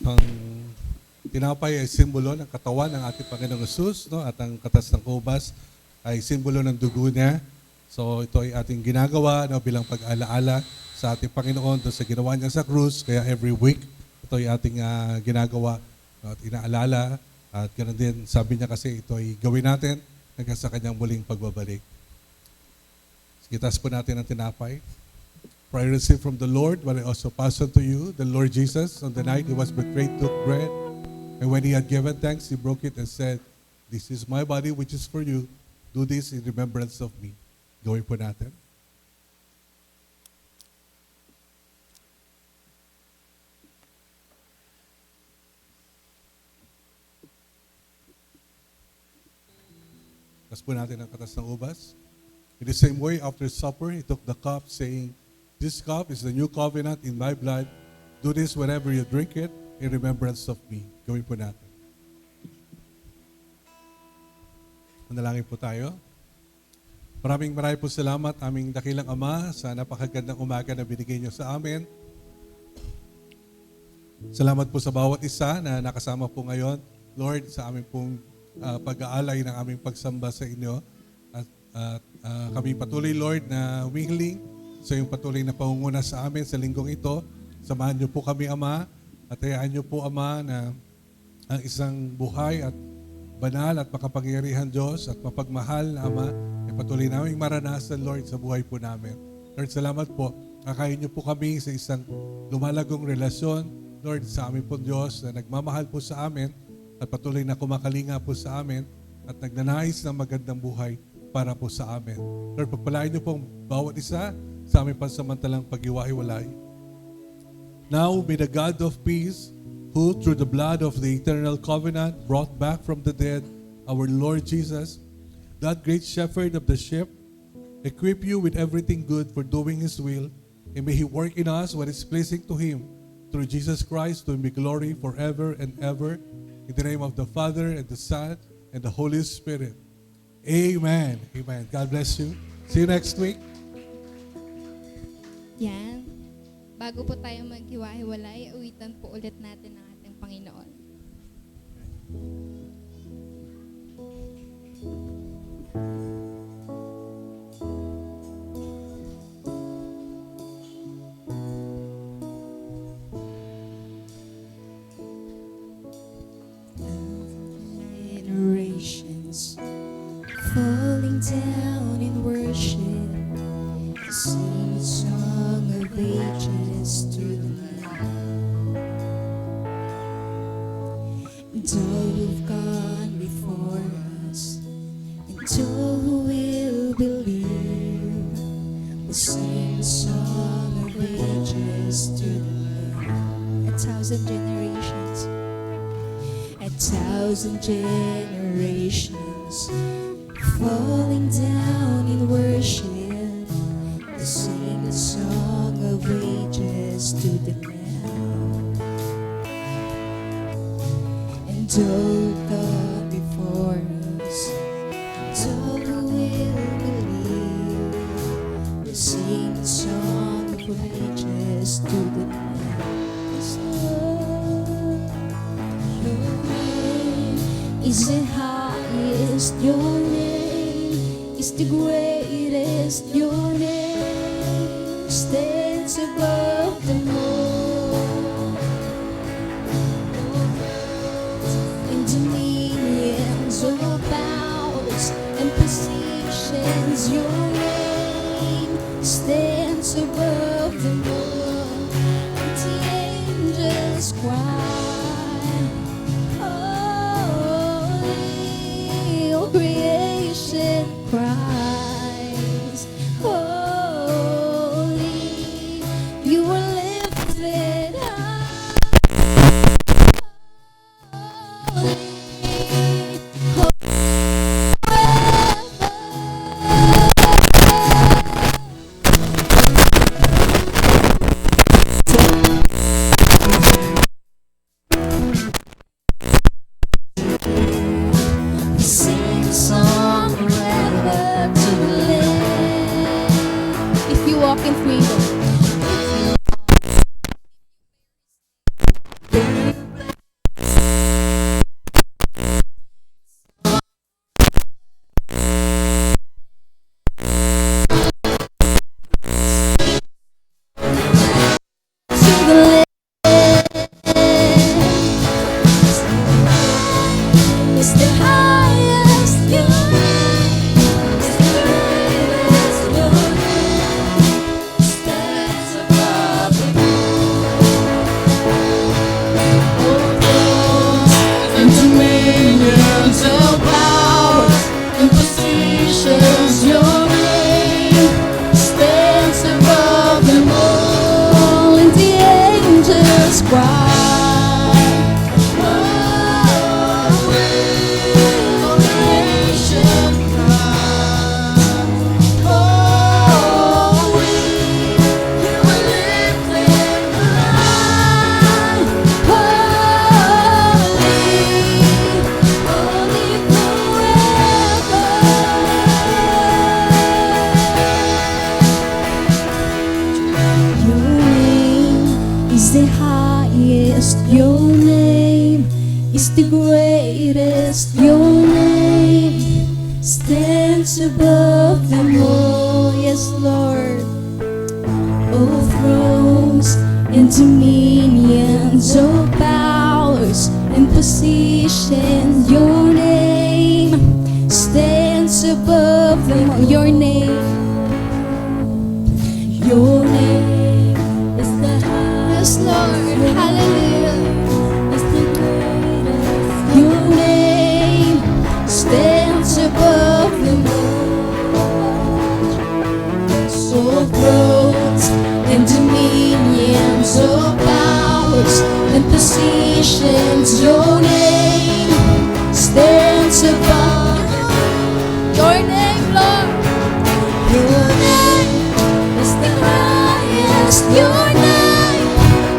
Ang tinapay ay simbolo ng katawan ng ating Panginoong Hesus, no? At ang katas ng kubas ay simbolo ng dugo niya. So ito ay ating ginagawa, no, bilang pag-alaala sa ating Panginoon doon sa ginawa niya sa krus. Kaya every week, ito ay ating ginagawa, no, at inaalala. At ganoon din, sabi niya kasi ito ay gawin natin hanggang sa kanyang muling pagbabalik. Sige, taas po natin ang tinapay. For I received from the Lord what I also passed on to you. The Lord Jesus, on the night he was betrayed, took bread. And when he had given thanks, he broke it and said, "This is my body which is for you. Do this in remembrance of me." Gawin po natin. Tas po natin ang katas ng ubas. In the same way, after supper, he took the cup, saying, "This cup is the new covenant in my blood. Do this whenever you drink it in remembrance of me." Gawin po natin. Manalangin po tayo. Maraming po salamat, aming dakilang Ama, sa napakagandang umaga na binigay niyo sa amin. Salamat po sa bawat isa na nakasama po ngayon, Lord, sa aming pong pag-aalay ng aming pagsamba sa inyo. At kami patuloy, Lord, na humihiling sa iyong patuloy na pangunguna sa amin sa linggong ito. Samahan niyo po kami, Ama, at hayaan niyo po, Ama, na ang isang buhay at banal at makapangyarihan Diyos at mapagmahal na Ama ay patuloy namin maranasan, Lord, sa buhay po namin. Lord, salamat po. Kakain niyo po kami sa isang lumalagong relasyon, Lord, sa amin po Diyos na nagmamahal po sa amin at patuloy na kumakalinga po sa amin at nagnanais ng magandang buhay para po sa amin. Lord, pagpalain niyo po bawat isa sa aming pansamantalang pag-iwa-hiwalay. Now may the God of peace, who through the blood of the eternal covenant brought back from the dead our Lord Jesus, that great shepherd of the sheep, equip you with everything good for doing his will, and may he work in us what is pleasing to him, through Jesus Christ, to him be glory forever and ever, in the name of the Father and the Son and the Holy Spirit. Amen. Amen. God bless you. See you next week. Yan. Bago po tayo maghiwa-hiwalay, awitan po ulit natin ang ating Panginoon. Generations falling down in worship, sing a song of ages to the Lamb. And all who've gone before us, and all who will believe, will sing a song of ages to the Lamb. 1,000 generations. 1,000 generations falling down in worship to sing a song of ages to the Lamb. And all God before us, and all who will believe, will sing a song of ages to the Lamb. Your name is the highest, your name is the greatest, your name stands above them all. In dominions, all powers and positions, your name stands above them all. And the angels cry, all creation cries, holy, you are lifted high, holy, sing a song forever to the Lamb. If you walk in freedom, Your name is the greatest. Your name stands above them all. Yes, Lord. All thrones and dominions, all powers and positions. Your name stands above them all. Your name is the highest. Yes, Lord. Hallelujah. Is the greatest. Your name stands above them all. So thrones and dominions, all powers and positions. Your name stands above. Your name, Lord. Your name is the highest. Your name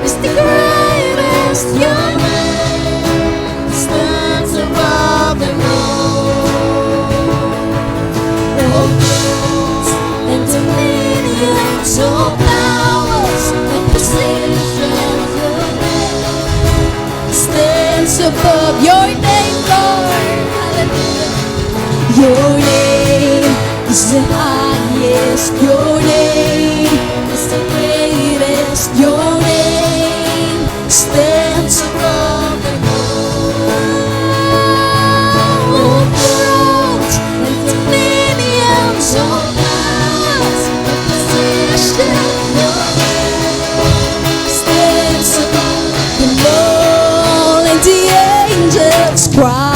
is the greatest. Your name stands above them all. All thrones and dominions, all powers and positions. Your name stands above. Your name, Lord. Hallelujah. Your name is the highest. Your name is the greatest. Your name stands above them all. All thrones and dominions, all powers and positions. Your name stands above them all, and the angels cry.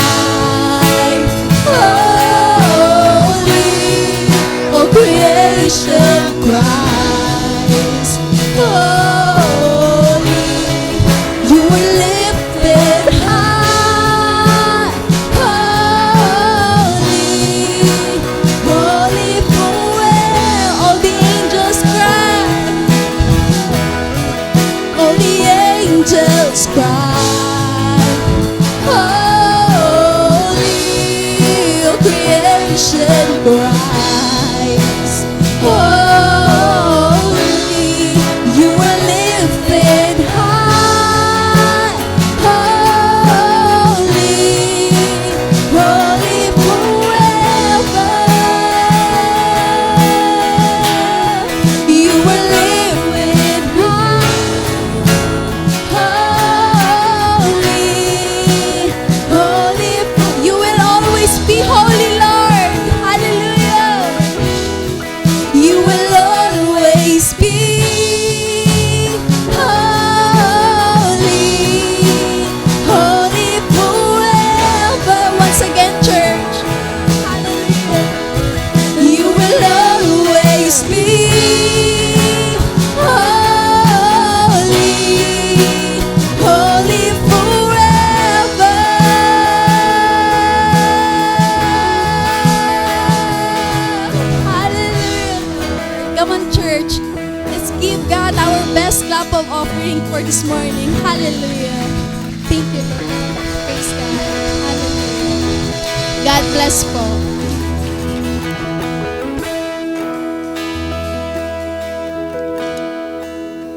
Creation cries, holy, you are lifted high, holy, holy forever. All the angels cry, all the angels cry, holy, all creation cries. Holy, you are lifted high. Holy, holy forever. You are lifted high. Holy, you will always be holy, Lord. Hallelujah. You will always be holy, holy forever. Once again, church. Hallelujah. You will always be holy, holy forever. Hallelujah. Come on, church. Let's give God our best clap of offering for this morning. Hallelujah. Thank you, Lord. Praise God. Hallelujah. God bless po.